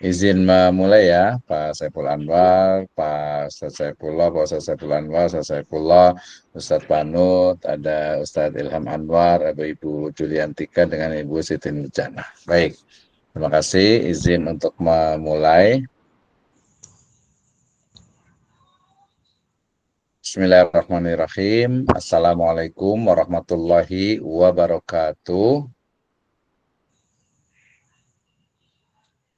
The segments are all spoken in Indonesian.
Izin memulai ya, Pak Saiful Anwar, Pak Ustaz Saifullah, Pak Ustaz Saiful Anwar, Ustaz Saifullah, Ustaz Panut, ada Ustaz Ilham Anwar, ada Ibu Juliantika dengan Ibu Siti Nurjana. Baik, terima kasih. Izin untuk memulai. Bismillahirrahmanirrahim. Assalamualaikum warahmatullahi wabarakatuh.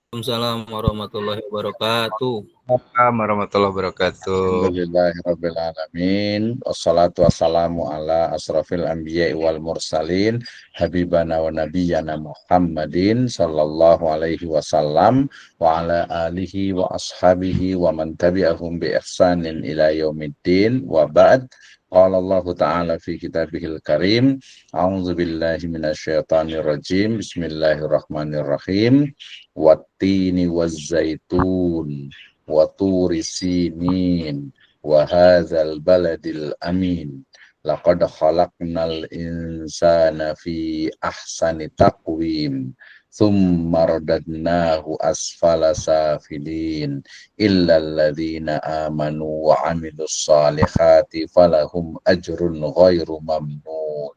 Waalaikumsalam warahmatullahi wabarakatuh. Assalamualaikum warahmatullahi wabarakatuh. Alhamdulillahirrabbilalamin. Wassalatu wassalamu ala asrafil anbiya wal mursalin habibana wa nabiyyana Muhammadin sallallahu alaihi wasallam wa ala alihi wa ashabihi wa man tabi'ahum bi ihsanin ila yaumiddin wa ba'd. Qala Allah Ta'ala fi kitabihil karim. A'udzu billahi minasyaitonir rajim. Bismillahirrahmanirrahim. Wattini wazzaitun wa turi sinin wa hadzal baladil amin laqad khalaqnal insana fi ahsani taqwim thumma radadnahu asfala safilin illa alladhina amanu wa amilus salihati falahum ajrun ghairu mamnun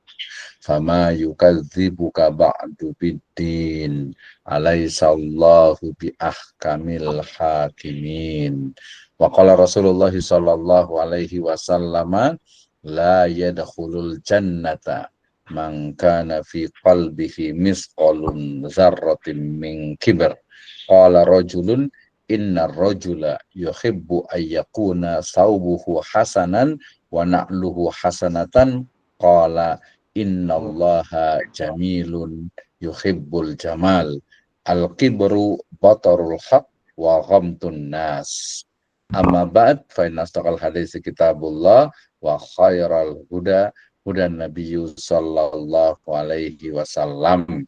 fama yukadzibuka ba'du biddin alaisallahu bi ahkamil hakimin. Wa qala Rasulullah sallallahu alaihi wasallam la yadkhulul jannata man kana fi qalbihi misqalun dzarratin min kibr. Qala rajulun inna rajula yuhibbu an yakuna thawbuhu hasanan wa na'luhu hasanatan. Qala innallaha jamilun yuhibbul jamal. Al-kibru batarul haq wa ghamtun nas. Amma ba'd fa inna astaqal hadits kitabullah wa khairal huda hudan nabiyyu sallallahu alaihi wasallam.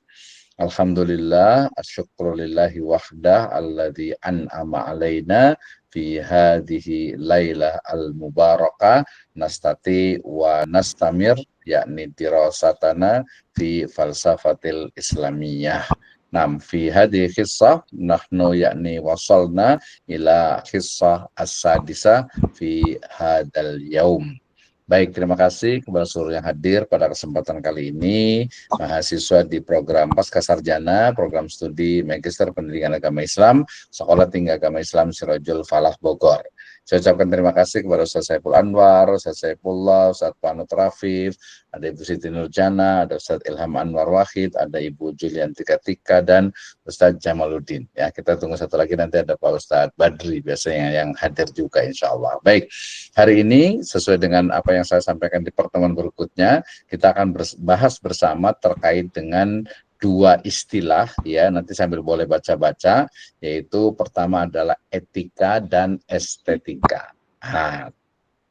Alhamdulillah, asyukrulillahi wahdah alladzi an'ama alaina fi hadhihi lailah al-mubarakah nastati wa nastamir yakni dirasatana fi falsafatil islamiyah. Nam fi hadhihi qissah nahnu yakni wasalna ila qissah as-sadisa fi hadal yaum. Baik, terima kasih kepada seluruh yang hadir pada kesempatan kali ini, mahasiswa di program Pascasarjana, program studi Magister Pendidikan Agama Islam, Sekolah Tinggi Agama Islam Sirajul Falah Bogor. Saya ucapkan terima kasih kepada Ustaz Saiful Anwar, Ustaz Saifullah, Ustaz Panut Rafif, ada Ibu Siti Nurjana, ada Ustaz Ilham Anwar Wahid, ada Ibu Juliantika Tika, dan Ustaz Jamaluddin. Ya, kita tunggu satu lagi nanti ada Pak Ustaz Badri biasanya yang hadir juga insya Allah. Baik, hari ini sesuai dengan apa yang saya sampaikan di pertemuan berikutnya, kita akan bahas bersama terkait dengan dua istilah ya, nanti sambil boleh baca-baca, yaitu pertama adalah etika dan estetika. Nah,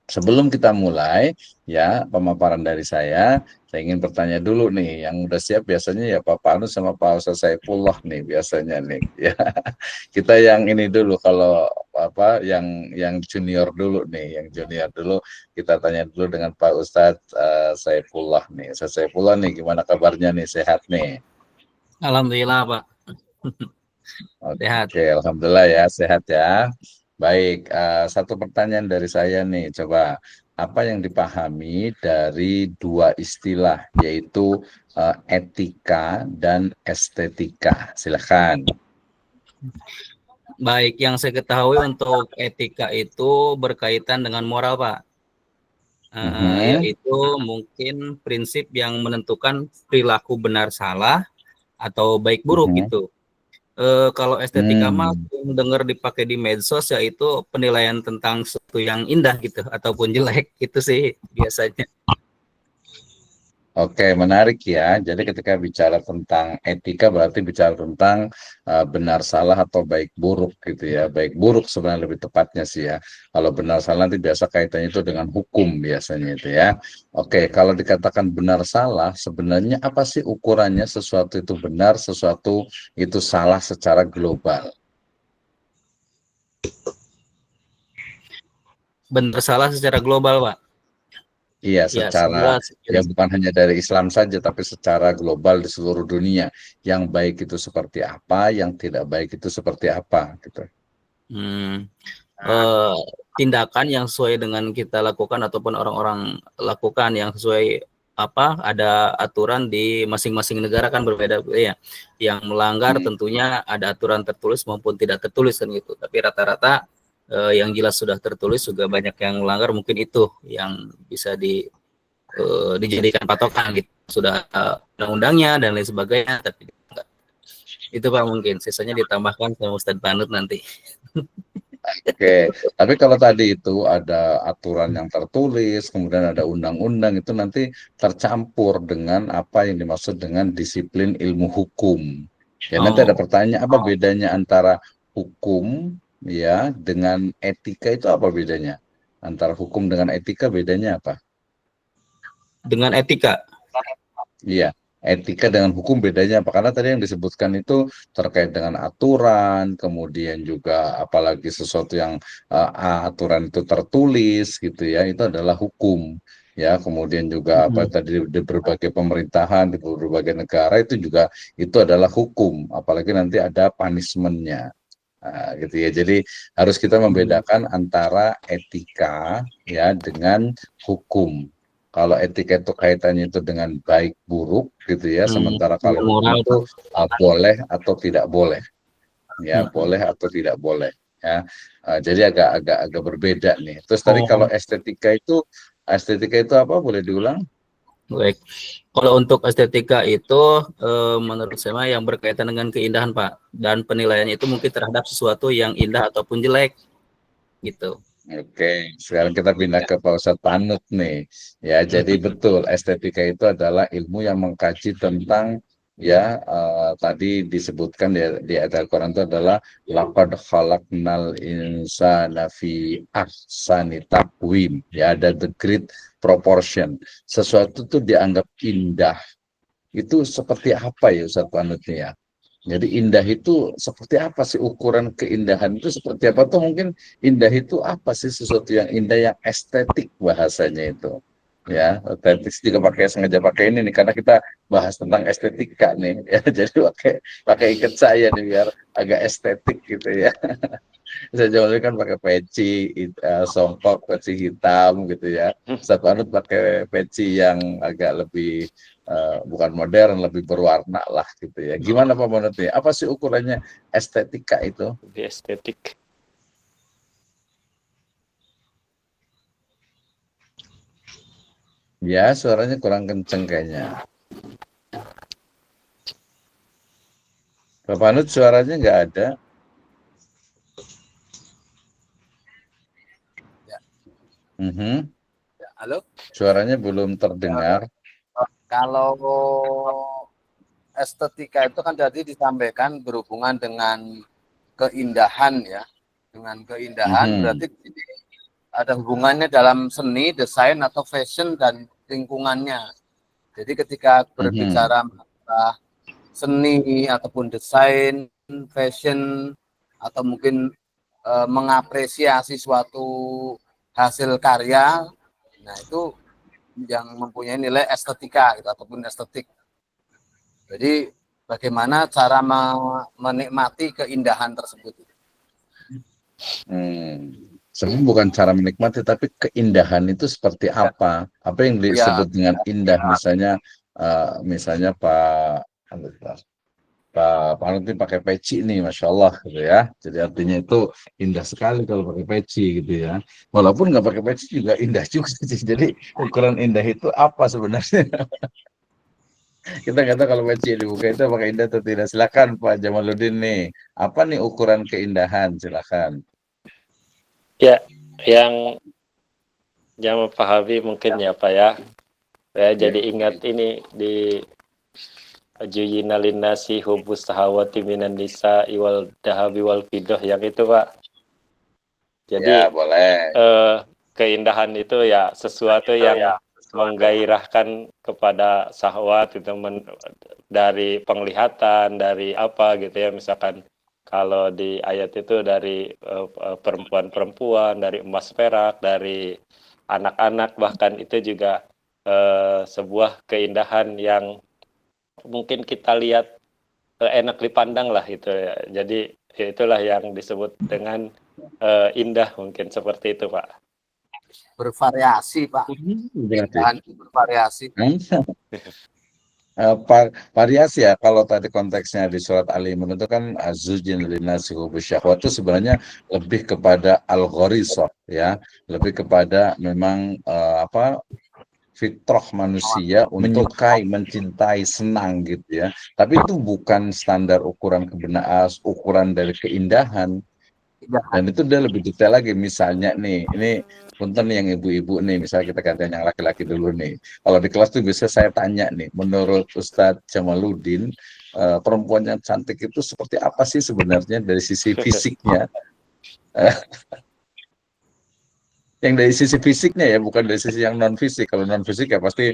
sebelum kita mulai ya pemaparan dari saya ingin bertanya dulu nih, yang udah siap biasanya ya Pak Panut sama Pak Ustaz Saifullah nih biasanya nih ya. Kita yang ini dulu, kalau apa yang junior dulu nih, yang junior dulu kita tanya dulu dengan Pak Ustadz Saifullah nih. Ustaz Saifullah nih, gimana kabarnya nih, sehat nih? Alhamdulillah Pak. Sehat. Oke, alhamdulillah ya, sehat ya. Baik, satu pertanyaan dari saya nih, coba apa yang dipahami dari dua istilah, yaitu etika dan estetika? Silakan. Baik, yang saya ketahui untuk etika itu berkaitan dengan moral Pak. Yaitu mungkin prinsip yang menentukan perilaku benar salah atau baik buruk gitu. Kalau estetika mah dengar dipakai di medsos, yaitu penilaian tentang sesuatu yang indah gitu ataupun jelek, itu sih biasanya. Oke, menarik ya. Jadi ketika bicara tentang etika berarti bicara tentang benar salah atau baik buruk gitu ya. Baik buruk sebenarnya lebih tepatnya sih ya. Kalau benar salah nanti biasa kaitannya itu dengan hukum biasanya itu ya. Oke, kalau dikatakan benar salah, sebenarnya apa sih ukurannya sesuatu itu benar, sesuatu itu salah secara global? Benar salah secara global Pak. Iya, Ya, secara ya sekilas. bukan hanya dari Islam saja, tapi secara global di seluruh dunia. Yang baik itu seperti apa, yang tidak baik itu seperti apa, gitu. Hmm, eh, tindakan yang sesuai dengan kita lakukan ataupun orang-orang lakukan yang sesuai apa ada aturan di masing-masing negara kan berbeda ya. Yang melanggar Hmm. tentunya ada aturan tertulis maupun tidak tertulis kan gitu. Tapi rata-rata yang jelas sudah tertulis juga banyak yang melanggar, mungkin itu yang bisa dijadikan patokan gitu. Sudah undang-undangnya dan lain sebagainya, tapi enggak. Itu Pak mungkin sisanya ditambahkan sama Ustadz Panut nanti. Oke, tapi kalau tadi itu ada aturan yang tertulis, kemudian ada undang-undang, itu nanti tercampur dengan apa yang dimaksud dengan disiplin ilmu hukum. Ya, nanti ada Oh, pertanyaan, apa bedanya antara hukum ya dengan etika, itu apa bedanya? Antara hukum dengan etika bedanya apa? dengan etika. Iya, etika dengan hukum bedanya apa? Karena tadi yang disebutkan itu terkait dengan aturan, kemudian juga apalagi sesuatu yang aturan itu tertulis gitu ya, itu adalah hukum. Ya, kemudian juga apa Mhm. tadi di berbagai pemerintahan di berbagai negara itu juga itu adalah hukum, apalagi nanti ada punishment-nya. Nah, gitu ya. Jadi harus kita Hmm. membedakan antara etika ya dengan hukum. Kalau etika itu kaitannya itu dengan baik buruk gitu ya, sementara kalau Dengan hukum moral itu Pak. boleh atau tidak boleh, ya Mhm. boleh atau tidak boleh, ya. Jadi agak berbeda nih. Terus tadi kalau Oh, estetika itu apa? Boleh diulang? baik. Kalau untuk estetika itu menurut saya yang berkaitan dengan keindahan Pak, dan penilaiannya itu mungkin terhadap sesuatu yang indah ataupun jelek gitu. Oke, sekarang kita pindah ke Pak Ustadz Panut nih. Ya, jadi betul estetika itu adalah ilmu yang mengkaji tentang ya tadi disebutkan di ayat Al-Quran itu adalah laqad khalaqnal insana fi ahsani taqwim. Ya, ada the great proportion. Sesuatu itu dianggap indah. Itu seperti apa ya Ustadz Panut nih ya? Jadi indah itu seperti apa sih, ukuran keindahan itu seperti apa tuh, mungkin indah itu apa sih, sesuatu yang indah yang estetik bahasanya itu. Ya, estetik juga pakai sengaja pakai ini nih karena kita bahas tentang estetika nih ya. Jadi pakai pakai ikat saya nih biar agak estetik gitu ya. Saya jual kan pakai peci songkok, peci hitam gitu ya. Satu anut pakai peci yang agak lebih bukan modern, lebih berwarna lah gitu ya. Gimana Pak Monut nih? Apa sih ukurannya estetika itu? Lebih estetik. Ya, suaranya kurang kenceng kayaknya. Pak Panut suaranya nggak ada. Ya, Mhm. ya. Halo. Suaranya belum terdengar. Kalau estetika itu kan tadi disampaikan berhubungan dengan keindahan ya. Dengan keindahan Mhm. berarti ada hubungannya dalam seni, desain atau fashion dan lingkungannya. Jadi ketika Mhm. berbicara masalah seni ataupun desain, fashion atau mungkin mengapresiasi suatu hasil karya, nah itu yang mempunyai nilai estetika gitu, ataupun estetik. Jadi bagaimana cara menikmati keindahan tersebut. Sebenarnya bukan cara menikmati, tapi keindahan itu seperti Ya, apa? Apa yang ya, disebut dengan indah? Misalnya Pak Panut ini pakai peci nih, Masya Allah gitu ya. Jadi artinya itu indah sekali kalau pakai peci gitu ya. Walaupun nggak pakai peci juga indah juga sih. Jadi ukuran indah itu apa sebenarnya? Kita nggak tahu kalau peci dibuka itu apakah indah atau tidak. Silakan Pak Jamaluddin nih. Apa nih ukuran keindahan? Silakan. Ya, yang memahami mungkin ya Pak ya. Saya Ya. jadi ingat ini di Juyina linnasi hubus sahawati minan nisa iwal dahabi wal fidoh yang itu Pak. Jadi Ya, boleh. keindahan itu ya sesuatu yang menggairahkan kepada syahwat itu dari penglihatan, dari apa gitu ya, misalkan kalau di ayat itu dari perempuan-perempuan, dari emas perak, dari anak-anak, bahkan itu juga sebuah keindahan yang mungkin kita lihat enak dipandang lah itu ya. Jadi itulah yang disebut dengan indah, mungkin seperti itu Pak. Bervariasi Pak, Berarti. dan bervariasi. Variasi ya, kalau tadi konteksnya di surat Ali Imran itu kan azujin linasi hubusyahwat itu sebenarnya lebih kepada al-ghorisah ya, lebih kepada memang fitrah manusia untuk mencintai, senang gitu ya. Tapi itu bukan standar ukuran kebenaran, ukuran dari keindahan. Dan itu dia lebih detail lagi. Misalnya nih, ini punten yang ibu-ibu nih, misalnya kita gantian yang laki-laki dulu nih. Kalau di kelas tuh biasa saya tanya nih, menurut Ustadz Jamaluddin, perempuan yang cantik itu seperti apa sih sebenarnya dari sisi fisiknya? Yang dari sisi fisiknya ya, bukan dari sisi yang non fisik. Kalau non fisik ya pasti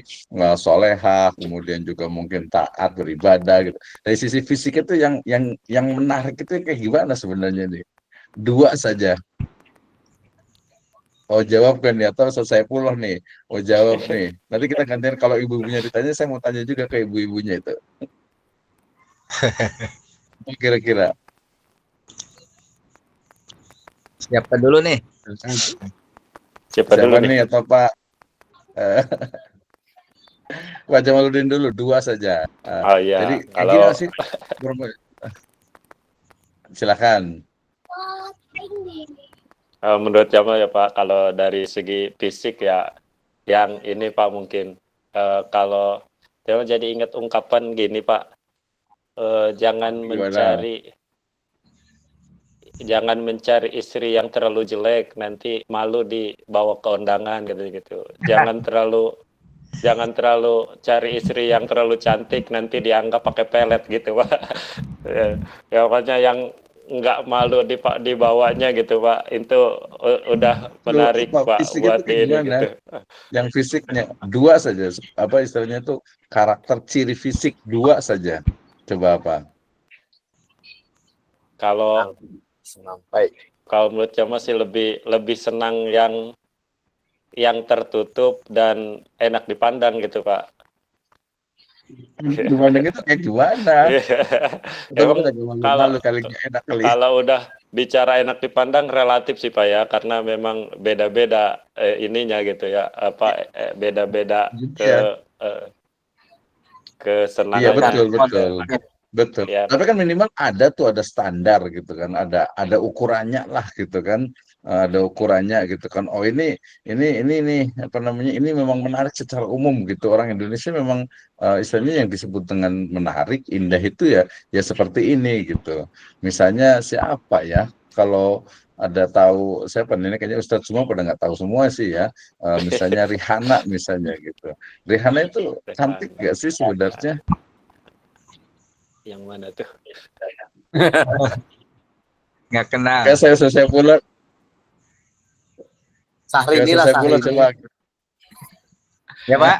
solehah, kemudian juga mungkin taat beribadah gitu. Dari sisi fisik itu yang menarik itu kayak gimana sebenarnya nih? Dua saja. Oh jawab kan ya, atau selesai puluh nih. Oh jawab nih. Nanti kita gantian, kalau ibu-ibunya ditanya, saya mau tanya juga ke ibu-ibunya itu. Kira-kira. Siapa dulu nih? Siapa dulu nih? nih atau Pak? Pak Jamaluddin dulu, dua saja. Oh iya, Jadi kalau gini sih, silakan. menurut Jamal ya Pak, kalau dari segi fisik ya, yang ini Pak mungkin kalau Jamal jadi ingat ungkapan gini Pak, jangan mencari istri yang terlalu jelek, nanti malu dibawa ke undangan gitu. Jangan terlalu cari istri yang terlalu cantik, nanti dianggap pakai pelet gitu Pak. Ya pokoknya yang nggak malu dibawanya gitu Pak, itu udah menarik Pak buat ini gitu. Yang fisiknya dua saja, apa istilahnya itu karakter ciri fisik dua saja. Coba apa? Kalau menurut saya masih lebih senang yang tertutup dan enak dipandang gitu Pak. Dibanding itu kayak gimana? Emang kalau udah bicara enak dipandang relatif sih Pak ya, karena memang beda-beda ininya gitu ya, beda-beda kesenangannya. Iya betul. Ya, tapi kan minimal ada standar gitu kan, ada ukurannya lah gitu kan, ada ukurannya gitu kan. Oh ini apa namanya, ini memang menarik secara umum gitu. Orang Indonesia memang istilahnya yang disebut dengan menarik, indah itu ya seperti ini gitu. Misalnya siapa ya, kalau ada tahu siapa ini, kayaknya Ustadz semua pada nggak tahu semua sih ya. Misalnya Rihanna misalnya gitu. Rihanna itu cantik nggak sih sebenarnya? Yang mana tuh? Nggak kenal. Kayak saya pula. Sahrini coba. Ya Pak.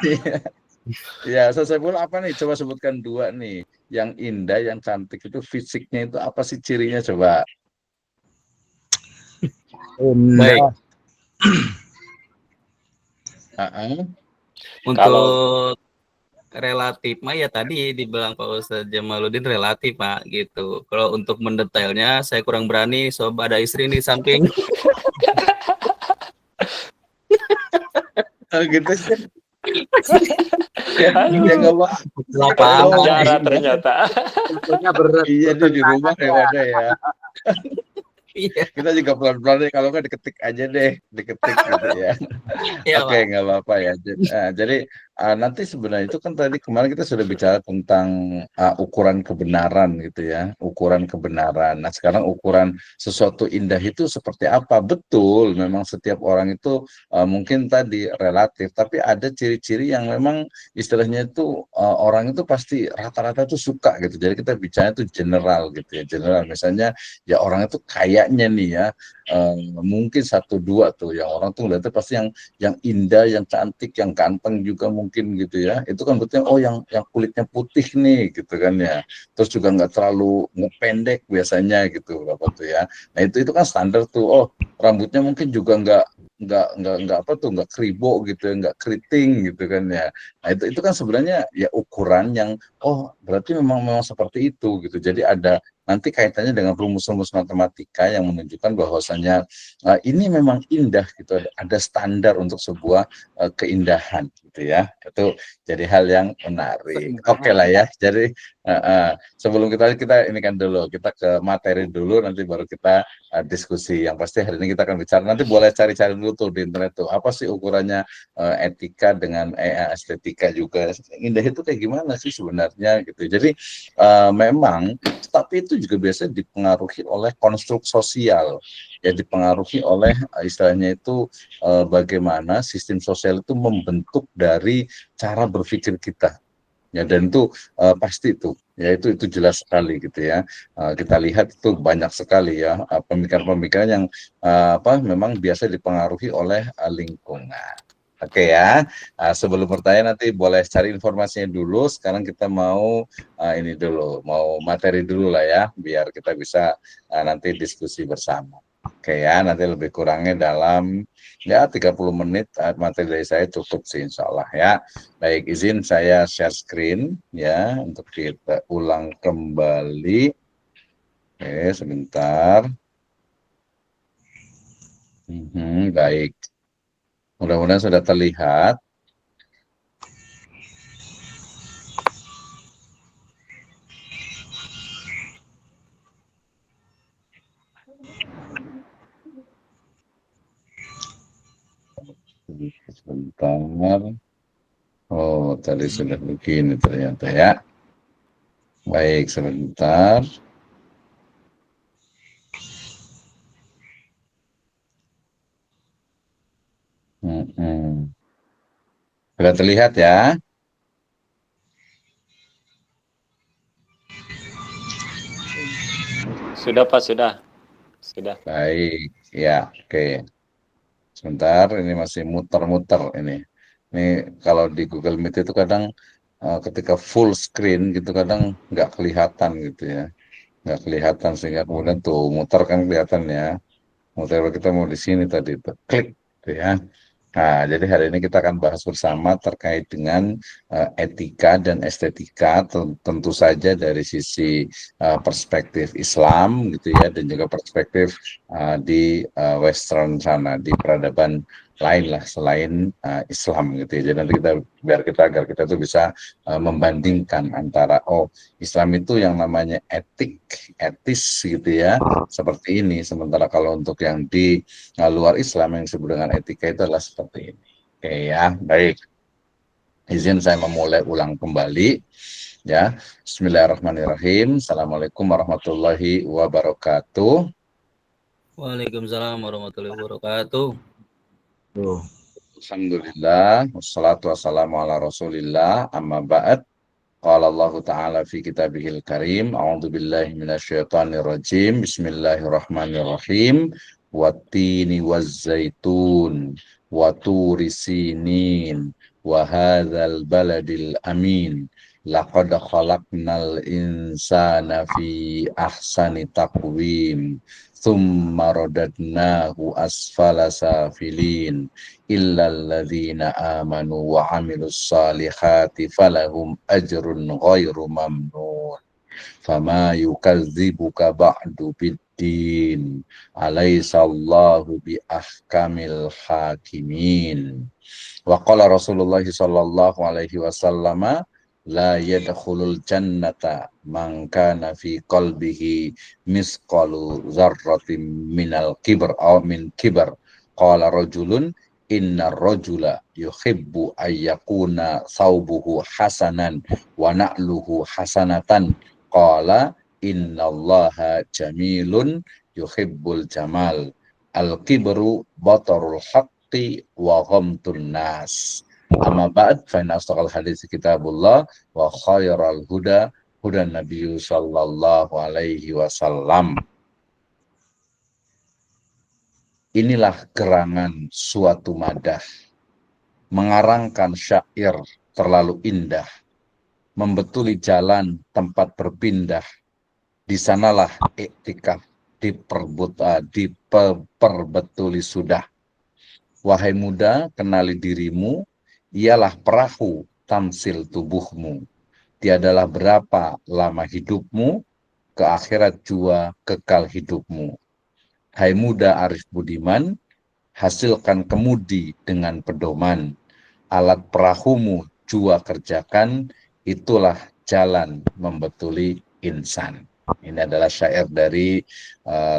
Ya, saya pula apa nih? Coba sebutkan dua nih. Yang indah, yang cantik itu fisiknya itu apa sih cirinya coba? Baik. Untuk relatif mah ya tadi dibilang Pak Ustadz Jamaluddin relatif Pak gitu. Kalau untuk mendetailnya saya kurang berani, sobat ada istri di samping. Gitu sih. Ya nggak apa sejarah ternyata. Iya di rumah ya ada ya. Kita juga pelan-pelan deh, kalau nggak diketik aja deh, gitu ya. Oke, nggak apa-apa ya. Jadi nanti sebenarnya itu kan tadi kemarin kita sudah bicara tentang ukuran kebenaran gitu ya, ukuran kebenaran. Nah sekarang ukuran sesuatu indah itu seperti apa? Betul, memang setiap orang itu mungkin tadi relatif, tapi ada ciri-ciri yang memang istilahnya itu orang itu pasti rata-rata itu suka gitu. Jadi kita bicara itu general gitu ya, general. Misalnya ya orang itu kayaknya nih ya, mungkin satu dua tuh yang orang tuh lihatnya pasti yang indah, yang cantik, yang ganteng juga mungkin gitu ya. Itu kan betulnya oh yang kulitnya putih nih gitu kan ya. Terus juga nggak terlalu ngependek biasanya gitu Bapak tuh ya. Nah itu kan standar tuh. Oh rambutnya mungkin juga nggak nggak apa tuh, nggak kribo gitu ya, nggak keriting gitu kan ya. Nah itu kan sebenarnya ya ukuran yang oh berarti memang seperti itu gitu. Jadi ada nanti kaitannya dengan rumus-rumus matematika yang menunjukkan bahwasanya ini memang indah gitu. Ada standar untuk sebuah keindahan gitu ya. Itu jadi hal yang menarik. Oke lah ya. Jadi sebelum kita ini kan dulu, kita ke materi dulu, nanti baru kita diskusi. Yang pasti hari ini kita akan bicara, nanti boleh cari-cari dulu tuh di internet tuh apa sih ukurannya etika dengan estetika juga. Indah itu kayak gimana sih sebenarnya gitu. Jadi memang tapi itu juga biasanya dipengaruhi oleh konstruk sosial, ya dipengaruhi oleh istilahnya itu bagaimana sistem sosial itu membentuk dari cara berpikir kita. Ya, dan itu pasti itu, ya itu jelas sekali gitu ya. Kita lihat itu banyak sekali ya pemikiran-pemikiran yang apa memang biasa dipengaruhi oleh lingkungan. Oke ya, sebelum bertanya nanti boleh cari informasinya dulu. Sekarang kita mau ini dulu, mau materi dulu lah ya, biar kita bisa nanti diskusi bersama. Oke ya, nanti lebih kurangnya dalam ya 30 menit materi dari saya cukup sih insya Allah ya. Baik, izin saya share screen ya untuk kita ulang kembali. Oke, sebentar. Baik, mudah-mudahan sudah terlihat. Sebentar. Oh, tadi sudah begini ternyata ya. Baik, sebentar. Sudah terlihat ya? Sudah Pak, sudah. Baik, ya, oke. Sebentar, ini masih muter-muter ini. Ini kalau di Google Meet itu kadang ketika full screen gitu kadang nggak kelihatan gitu ya. Nggak kelihatan sehingga kemudian tuh muter kan kelihatan ya. Muter kita mau di sini tadi tuh klik gitu ya. Nah, jadi hari ini kita akan bahas bersama terkait dengan etika dan estetika, tentu saja dari sisi perspektif Islam gitu ya, dan juga perspektif di Western sana, di peradaban lain lah selain Islam gitu ya. Jadi nanti kita agar kita tuh bisa membandingkan antara Islam itu yang namanya etis gitu ya, seperti ini. Sementara kalau untuk yang di luar Islam yang disebut dengan etika itu adalah seperti ini. Oke ya, baik. Izin saya memulai ulang kembali. Ya, Bismillahirrahmanirrahim. Assalamualaikum warahmatullahi wabarakatuh. Waalaikumsalam warahmatullahi wabarakatuh. Alhamdulillah, wassalatu wassalamu ala rasulillah, amma ba'd. Qala Allah Ta'ala fi kitabihil karim, a'udzu billahi minasyaitonir rajim, bismillahirrahmanirrahim, wattini wazzaitun, wa turi sinin, wa hadzal baladil amin, laqad khalaqnal insana fi ahsani taqwim, thumma radadnahu asfala safilin, illalladzina amanu wa amilus salihati falahum ajrun ghairu mamnun. Fama yukadzibuka ba'du biddin. Alaisallahu bi ahkamil hakimin. Wa qala Rasulullah sallallahu alaihi wasallam la yadkhulul jannata man kana fi qalbihi misqalu dzarratin minal kibr aw min kibr. Qala rajulun inna rajula yuhibbu ayyakuna thawbuhu hasanan wa na'luhu hasanatan. Qala innallaha jamilun yuhibbul jamal. Al-kibru batarul haqqi wa ghamtun nas. Amma ba'd fa inna asdaqal hadits kitabullah wa khairal huda hudan nabiyyu sallallahu alaihi wasallam. Inilah gerangan suatu madah, mengarangkan syair terlalu indah, membetuli jalan tempat berpindah, di sanalah iktikaf diperbetuli sudah. Wahai muda, kenali dirimu, ialah perahu tamsil tubuhmu. Tiadalah berapa lama hidupmu, ke akhirat jua kekal hidupmu. Hai muda arif budiman, hasilkan kemudi dengan pedoman. Alat perahumu jua kerjakan, itulah jalan membetuli insan. Ini adalah syair dari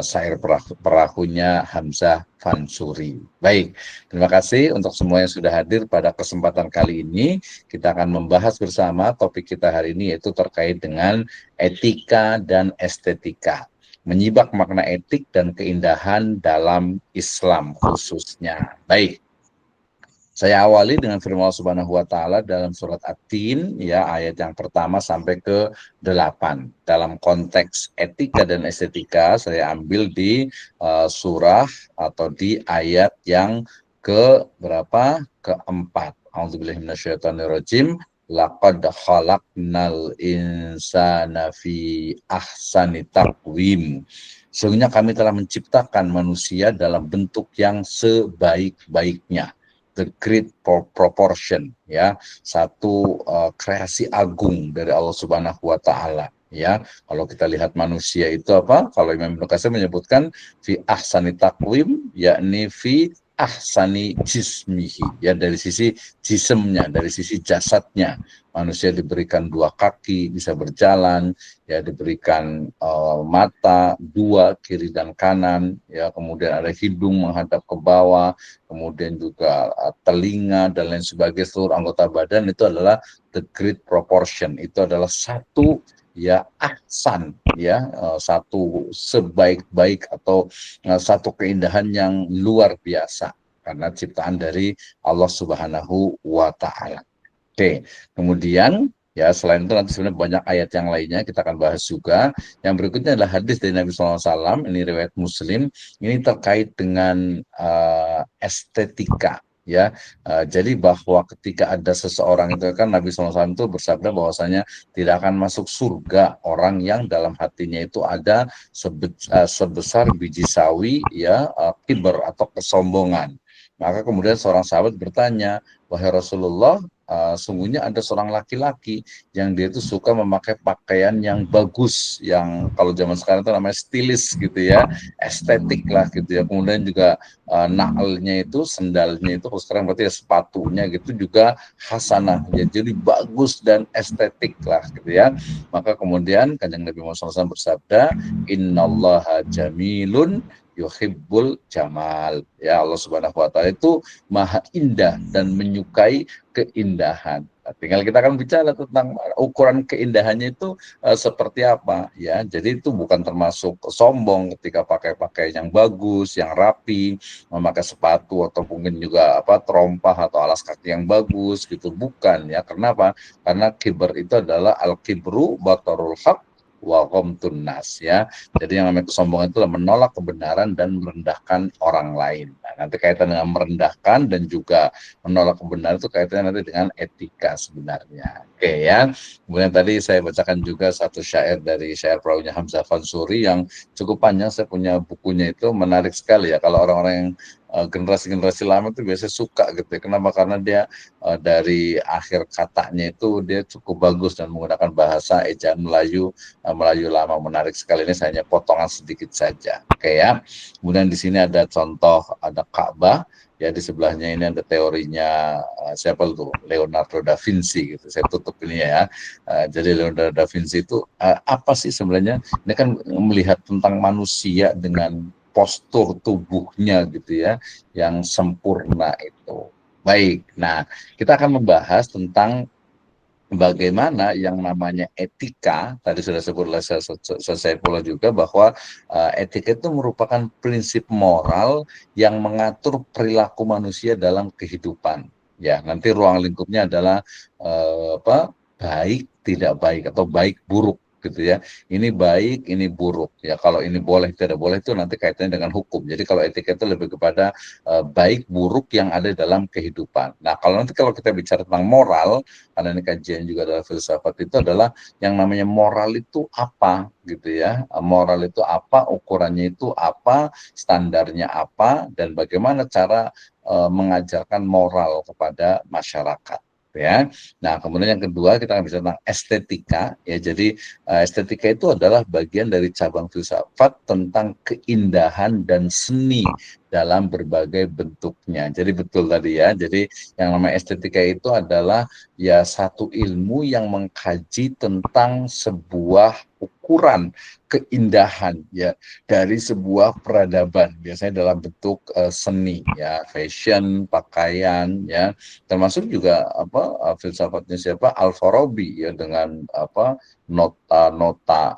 syair perahunya Hamzah Fansuri. Baik, terima kasih untuk semua yang sudah hadir pada kesempatan kali ini. Kita akan membahas bersama topik kita hari ini, yaitu terkait dengan etika dan estetika. Menyibak makna etik dan keindahan dalam Islam khususnya. Baik. Saya awali dengan firman Allah Subhanahu wa taala dalam surat At-Tin ya, ayat yang pertama sampai ke 8. Dalam konteks etika dan estetika saya ambil di surah atau di ayat yang ke berapa? Keempat. A'udzubillahi minasyaitonirrajim. Laqad khalaqnal insana fi ahsani taqwim. Sesungguhnya kami telah menciptakan manusia dalam bentuk yang sebaik-baiknya. The great proportion, ya, satu kreasi agung dari Allah Subhanahu wa taala, ya. Kalau kita lihat manusia itu apa? Kalau Imam Ibnu Katsir menyebutkan fi ahsani taqwim, yakni fi ahsani jismihi, ya, dari sisi jisemnya, dari sisi jasadnya. Manusia diberikan 2 kaki, bisa berjalan, ya, diberikan mata 2 kiri dan kanan, ya, kemudian ada hidung menghadap ke bawah, kemudian juga telinga dan lain sebagainya. Seluruh anggota badan itu adalah the great proportion, itu adalah satu, ya, ahsan, ya, satu sebaik-baik atau satu keindahan yang luar biasa karena ciptaan dari Allah Subhanahu wa taala. Oke, kemudian ya selain itu nanti sebenarnya banyak ayat yang lainnya kita akan bahas juga. Yang berikutnya adalah hadis dari Nabi SAW, ini riwayat Muslim, ini terkait dengan estetika. Ya, jadi bahwa ketika ada seseorang itu kan Nabi SAW itu bersabda bahwasanya tidak akan masuk surga orang yang dalam hatinya itu ada sebesar biji sawi, ya, kibar atau kesombongan. Maka kemudian seorang sahabat bertanya, wahai Rasulullah, sungguhnya ada seorang laki-laki yang dia itu suka memakai pakaian yang bagus, yang kalau zaman sekarang itu namanya stilis gitu ya, estetik lah gitu ya. Kemudian juga naalnya itu, sendalnya itu, kalau sekarang berarti ya sepatunya gitu juga hasanah, ya, jadi bagus dan estetik lah gitu ya. Maka kemudian Kanjeng Nabi Muhammad SAW bersabda, innallaha jamilun yuhibbul jamal. Ya, Allah Subhanahu wa taala itu maha indah dan menyukai keindahan. Nah, tinggal kita akan bicara tentang ukuran keindahannya itu seperti apa, ya. Jadi itu bukan termasuk sombong ketika pakai pakaian yang bagus, yang rapi, memakai sepatu atau mungkin juga terompah atau alas kaki yang bagus gitu, bukan, ya. Kenapa? Karena kibar itu adalah al-kibru batarul haq wa ghamtun nas, ya. Jadi yang namanya kesombongan itu menolak kebenaran dan merendahkan orang lain. Nah, nanti kaitan dengan merendahkan dan juga menolak kebenaran itu kaitannya nanti dengan etika sebenarnya. Oke, ya. Kemudian tadi saya bacakan juga satu syair dari syair perahunya Hamzah Fansuri yang cukup panjang. Saya punya bukunya, itu menarik sekali ya. Kalau orang-orang yang generasi-generasi lama itu biasanya suka gitu ya. Kenapa? Karena dia dari akhir katanya itu dia cukup bagus dan menggunakan bahasa ejaan Melayu lama, menarik sekali. Ini saya hanya potongan sedikit saja. Oke, ya. Kemudian di sini ada contoh, ada Ka'bah, ya, di sebelahnya ini ada teorinya siapa tuh, Leonardo da Vinci gitu. Saya tutup ini ya. Jadi Leonardo da Vinci itu apa sih sebenarnya? Ini kan melihat tentang manusia dengan postur tubuhnya gitu ya, yang sempurna itu. Baik, nah kita akan membahas tentang bagaimana yang namanya etika. Tadi sudah sebut oleh saya pula juga bahwa etika itu merupakan prinsip moral yang mengatur perilaku manusia dalam kehidupan. Ya, nanti ruang lingkupnya adalah baik tidak baik atau baik buruk. gitu ya. Ini baik, ini buruk ya. Kalau ini boleh, tidak boleh itu nanti kaitannya dengan hukum. Jadi kalau etika itu lebih kepada baik buruk yang ada dalam kehidupan. Nah, kalau kita bicara tentang moral, karena ini kajian juga adalah filsafat, itu adalah yang namanya moral itu apa gitu ya. Moral itu apa, ukurannya itu apa, standarnya apa, dan bagaimana cara mengajarkan moral kepada masyarakat ya. Nah, kemudian yang kedua kita akan bicara tentang estetika ya. Jadi estetika itu adalah bagian dari cabang filsafat tentang keindahan dan seni dalam berbagai bentuknya. Jadi betul tadi ya. Jadi yang namanya estetika itu adalah ya satu ilmu yang mengkaji tentang sebuah ukuran keindahan ya dari sebuah peradaban, biasanya dalam bentuk seni ya, fashion, pakaian ya, termasuk juga filsafatnya siapa, Al-Farabi ya, dengan nota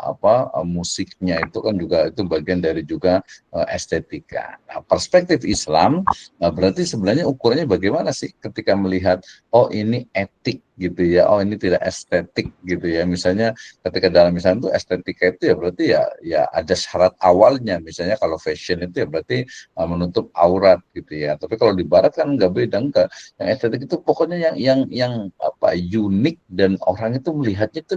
musiknya itu kan juga itu bagian dari juga estetika. Nah, perspektif Islam berarti sebenarnya ukurannya bagaimana sih ketika melihat oh ini etik gitu ya, oh ini tidak estetik gitu ya. Misalnya ketika dalam Islam itu estetika itu ya berarti ya ada syarat awalnya. Misalnya kalau fashion itu ya berarti menutup aurat gitu ya. Tapi kalau di Barat kan nggak beda, enggak. Yang estetik itu pokoknya yang unik dan orang itu melihatnya itu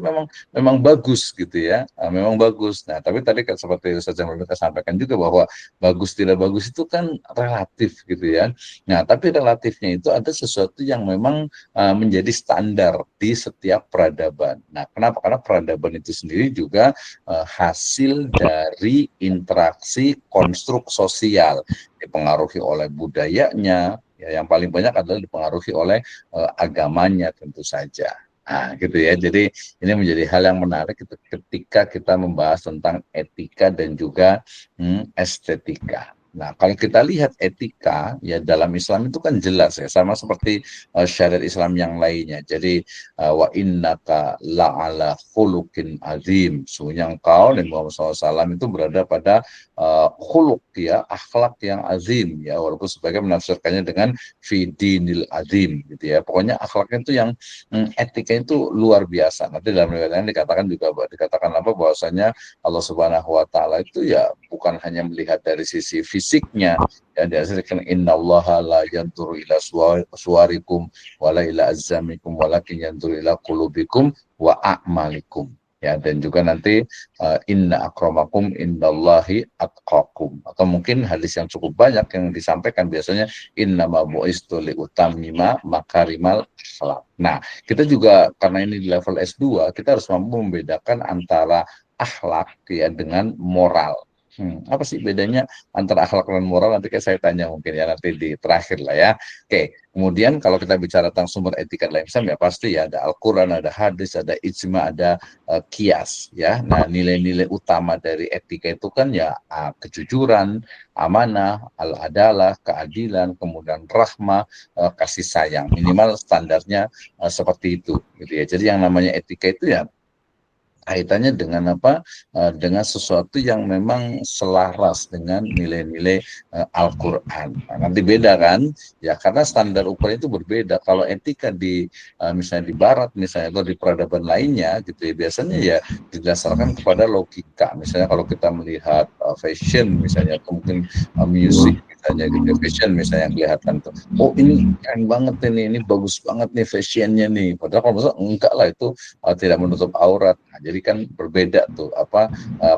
memang bagus gitu ya. Memang bagus. Nah, tapi tadi kan seperti Ustaz Jamal kita sampaikan juga bahwa bagus tidak bagus itu kan relatif gitu ya. Nah, tapi relatifnya itu ada sesuatu yang memang menjadi standar di setiap peradaban. Nah, kenapa? Karena peradaban itu sendiri juga hasil dari interaksi konstruk sosial, dipengaruhi oleh budayanya, ya yang paling banyak adalah dipengaruhi oleh agamanya tentu saja. Nah, gitu ya. Jadi ini menjadi hal yang menarik ketika kita membahas tentang etika dan juga estetika. Nah, kalau kita lihat etika ya dalam Islam itu kan jelas ya, sama seperti syariat Islam yang lainnya. Jadi wa innaka la'ala khuluqin azim. Sungguhnya engkau dan Muhammad SAW itu berada pada khuluq ya, akhlak yang azim ya, walaupun sebagian menafsirkannya dengan fi dinil azim gitu ya. Pokoknya akhlaknya itu yang etika itu luar biasa. Nanti dalam riwayat yang dikatakan apa bahwasanya Allah Subhanahu wa taala itu ya bukan hanya melihat dari sisi fisiknya ya, dihasilkan innallaha la yanzuru ila suwarikum wala ila azzamikum walakin yanzuru ila qulubikum wa a'malikum ya, dan juga nanti inna akramakum indallahi atqakum, atau mungkin hadis yang cukup banyak yang disampaikan biasanya inna ma bu'istu li utammima makarimal akhlak. Nah, kita juga karena ini di level S2 kita harus mampu membedakan antara akhlak ya dengan moral. Apa sih bedanya antara akhlak dan moral? Nanti saya tanya mungkin ya nanti di terakhir lah ya. Oke, kemudian kalau kita bicara tentang sumber etika dalam Islam ya pasti ya ada Al-Quran, ada hadis, ada ijma, ada qiyas ya. Nah, nilai-nilai utama dari etika itu kan ya kejujuran, amanah, al-adalah, keadilan, kemudian rahmah, kasih sayang. Minimal standarnya seperti itu gitu ya. Jadi yang namanya etika itu ya kaitannya dengan apa? Dengan sesuatu yang memang selaras dengan nilai-nilai Al-Quran. Nah, nanti beda kan? Ya karena standar ukuran itu berbeda. Kalau etika di misalnya di Barat, misalnya atau di peradaban lainnya, gitu ya, biasanya ya didasarkan kepada logika. Misalnya kalau kita melihat fashion, misalnya atau mungkin music misalnya gitu, fashion misalnya yang kelihatan tuh, oh ini keren banget ini bagus banget nih fashionnya nih. Padahal kalau misalnya enggak lah itu tidak menutup aurat. Nah, jadi kan berbeda tuh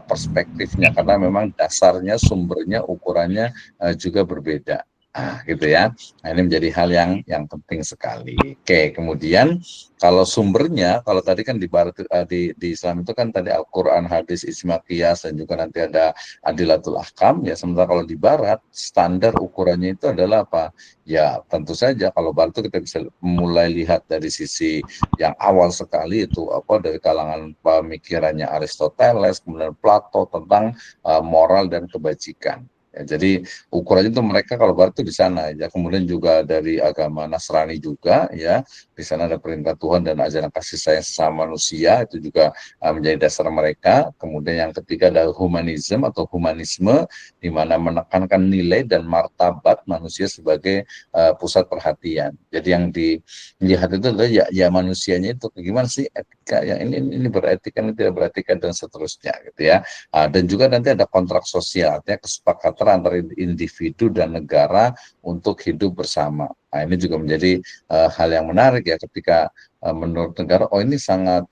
perspektifnya karena memang dasarnya, sumbernya, ukurannya juga berbeda. Nah, gitu ya. Nah, ini menjadi hal yang penting sekali. Oke, kemudian kalau sumbernya, kalau tadi kan di Barat di Islam itu kan tadi Al-Qur'an, hadis, ijma, qiyas, dan juga nanti ada adilatul ahkam ya. Sementara kalau di Barat standar ukurannya itu adalah apa? Ya, tentu saja kalau Barat itu kita bisa mulai lihat dari sisi yang awal sekali itu dari kalangan pemikirannya Aristoteles, kemudian Plato tentang moral dan kebajikan. Ya, jadi ukurannya itu mereka kalau barat itu di sana ya. Kemudian juga dari agama Nasrani juga ya, di sana ada perintah Tuhan dan ajaran kasih sayang sesama manusia, itu juga menjadi dasar mereka. Kemudian yang ketiga ada humanisme atau humanisme, di mana menekankan nilai dan martabat manusia sebagai pusat perhatian. Jadi yang dilihat itu adalah ya manusianya itu gimana sih etika, yang ini beretika, ini tidak beretika dan seterusnya gitu ya. Dan juga nanti ada kontrak sosial, artinya kesepakatan antara individu dan negara untuk hidup bersama. Nah, ini juga menjadi hal yang menarik ya, ketika menurut negara, oh ini sangat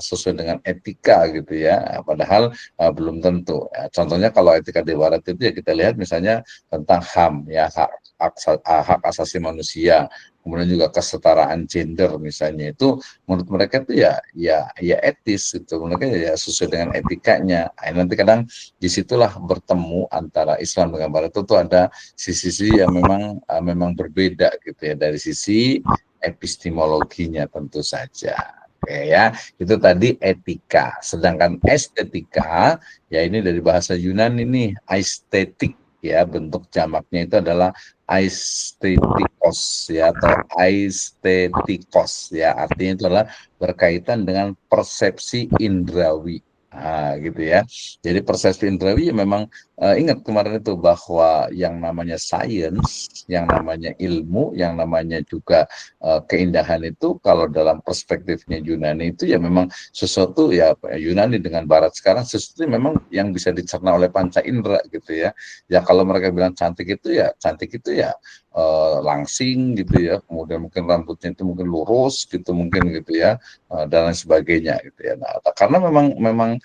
sesuai dengan etika gitu ya, padahal belum tentu. Ya, contohnya kalau etika di Barat itu ya kita lihat misalnya tentang HAM ya, hak asasi manusia, kemudian juga kesetaraan gender misalnya, itu menurut mereka itu ya etis gitu, mereka ya sesuai dengan etikanya. Nah, nanti kadang disitulah bertemu antara Islam dengan Barat, itu ada sisi-sisi yang memang berbeda gitu ya, dari sisi epistemologinya tentu saja. Oke ya, itu tadi etika. Sedangkan estetika ya ini dari bahasa Yunani nih, aesthetic ya, bentuk jamaknya itu adalah aesthetikos ya, atau aesthetikos ya, artinya itu adalah berkaitan dengan persepsi indrawi. Gitu ya. Jadi persepsi indrawi ya memang ingat kemarin itu bahwa yang namanya sains, yang namanya ilmu, yang namanya juga keindahan itu kalau dalam perspektifnya Yunani itu ya memang sesuatu ya, Yunani dengan Barat sekarang sesuatu yang memang yang bisa dicerna oleh panca indera gitu ya. Ya kalau mereka bilang cantik itu ya langsing gitu ya, kemudian mungkin rambutnya itu mungkin lurus gitu mungkin gitu ya, dan lain sebagainya gitu ya. Nah, karena memang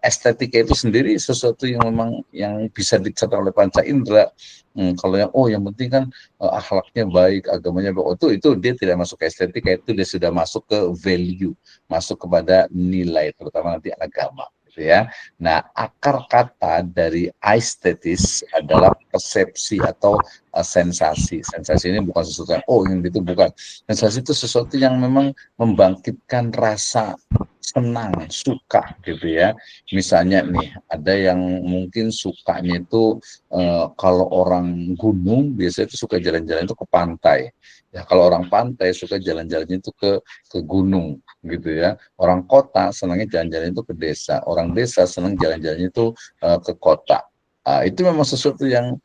estetika itu sendiri sesuatu yang memang yang bisa dicerna oleh panca indera. Kalau yang penting kan akhlaknya baik, agamanya baik, itu dia tidak masuk ke estetika, itu dia sudah masuk ke value, masuk kepada nilai, terutama nanti agama gitu ya. Nah, akar kata dari aesthetis adalah persepsi atau sensasi. Sensasi ini bukan sesuatu yang itu bukan. Sensasi itu sesuatu yang memang membangkitkan rasa senang, suka gitu ya. Misalnya nih, ada yang mungkin sukanya itu kalau orang gunung biasanya itu suka jalan-jalan itu ke pantai. Ya, kalau orang pantai suka jalan-jalannya itu ke gunung gitu ya. Orang kota senangnya jalan-jalan itu ke desa. Orang desa senang jalan-jalannya itu ke kota. Itu memang sesuatu yang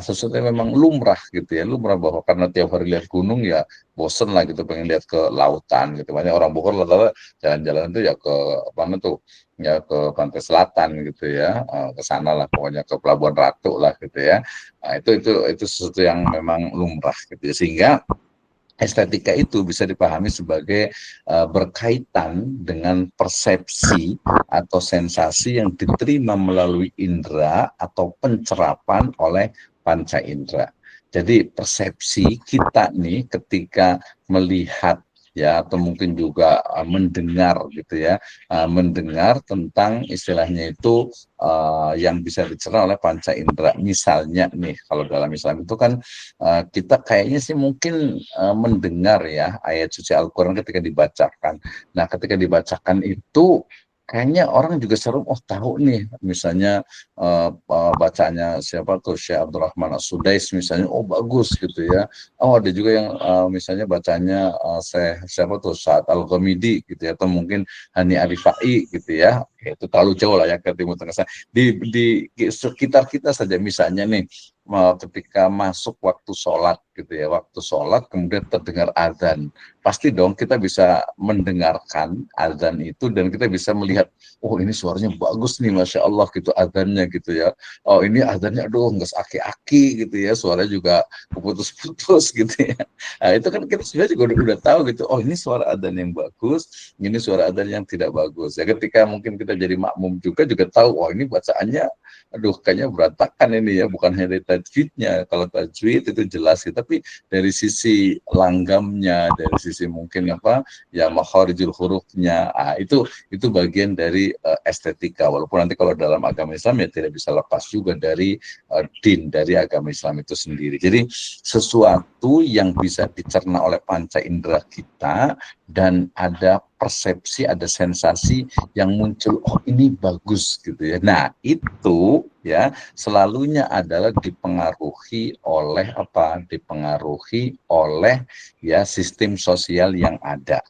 sesuatu yang memang lumrah gitu ya, lumrah, bahwa karena tiap hari lihat gunung ya bosen lah gitu, pengen lihat ke lautan gitu. Banyak orang Bogor rata-rata jalan-jalan itu ya ke mana tuh, ya ke pantai selatan gitu ya, ke sana lah pokoknya, ke Pelabuhan Ratu lah gitu ya. Nah, itu sesuatu yang memang lumrah gitu ya, sehingga estetika itu bisa dipahami sebagai berkaitan dengan persepsi atau sensasi yang diterima melalui indera atau pencerapan oleh panca indera. Jadi persepsi kita nih ketika melihat ya, atau mungkin juga mendengar gitu ya, mendengar tentang istilahnya itu yang bisa dicerna oleh panca indera. Misalnya nih, kalau dalam Islam itu kan kita kayaknya sih mungkin mendengar ya ayat suci Al-Quran ketika dibacakan. Nah, ketika dibacakan itu kayaknya orang juga seru, tahu nih, misalnya bacanya siapa tuh, Syekh Abdurrahman As-Sudais misalnya, bagus gitu ya. Ada juga yang misalnya bacanya siapa tuh, Sa'ad Al-Ghamidi gitu ya, atau mungkin Hani Arifai gitu ya. Itu terlalu jauh lah ya ke Timur Tengah. Di sekitar kita saja misalnya nih, ketika masuk waktu sholat gitu ya, waktu sholat kemudian terdengar azan, pasti dong kita bisa mendengarkan azan itu dan kita bisa melihat, ini suaranya bagus nih, Masya Allah gitu azannya gitu ya. Ini azannya aduh nggak aki-aki gitu ya, suaranya juga putus-putus gitu ya. Nah, itu kan kita sebenarnya juga udah tahu gitu, ini suara azan yang bagus, ini suara azan yang tidak bagus ya. Ketika mungkin kita jadi makmum juga tahu, ini bacaannya aduh kayaknya berantakan ini ya, bukan hanya dari tajwidnya. Kalau tajwid itu jelas gitu, tapi dari sisi langgamnya, dari sisi mungkin makharijul hurufnya, itu bagian dari estetika. Walaupun nanti kalau dalam agama Islam ya tidak bisa lepas juga dari din, dari agama Islam itu sendiri. Jadi sesuatu yang bisa dicerna oleh panca indera kita dan ada persepsi, ada sensasi yang muncul, ini bagus gitu ya. Nah, itu ya selalunya adalah dipengaruhi oleh apa? Dipengaruhi oleh ya sistem sosial yang ada.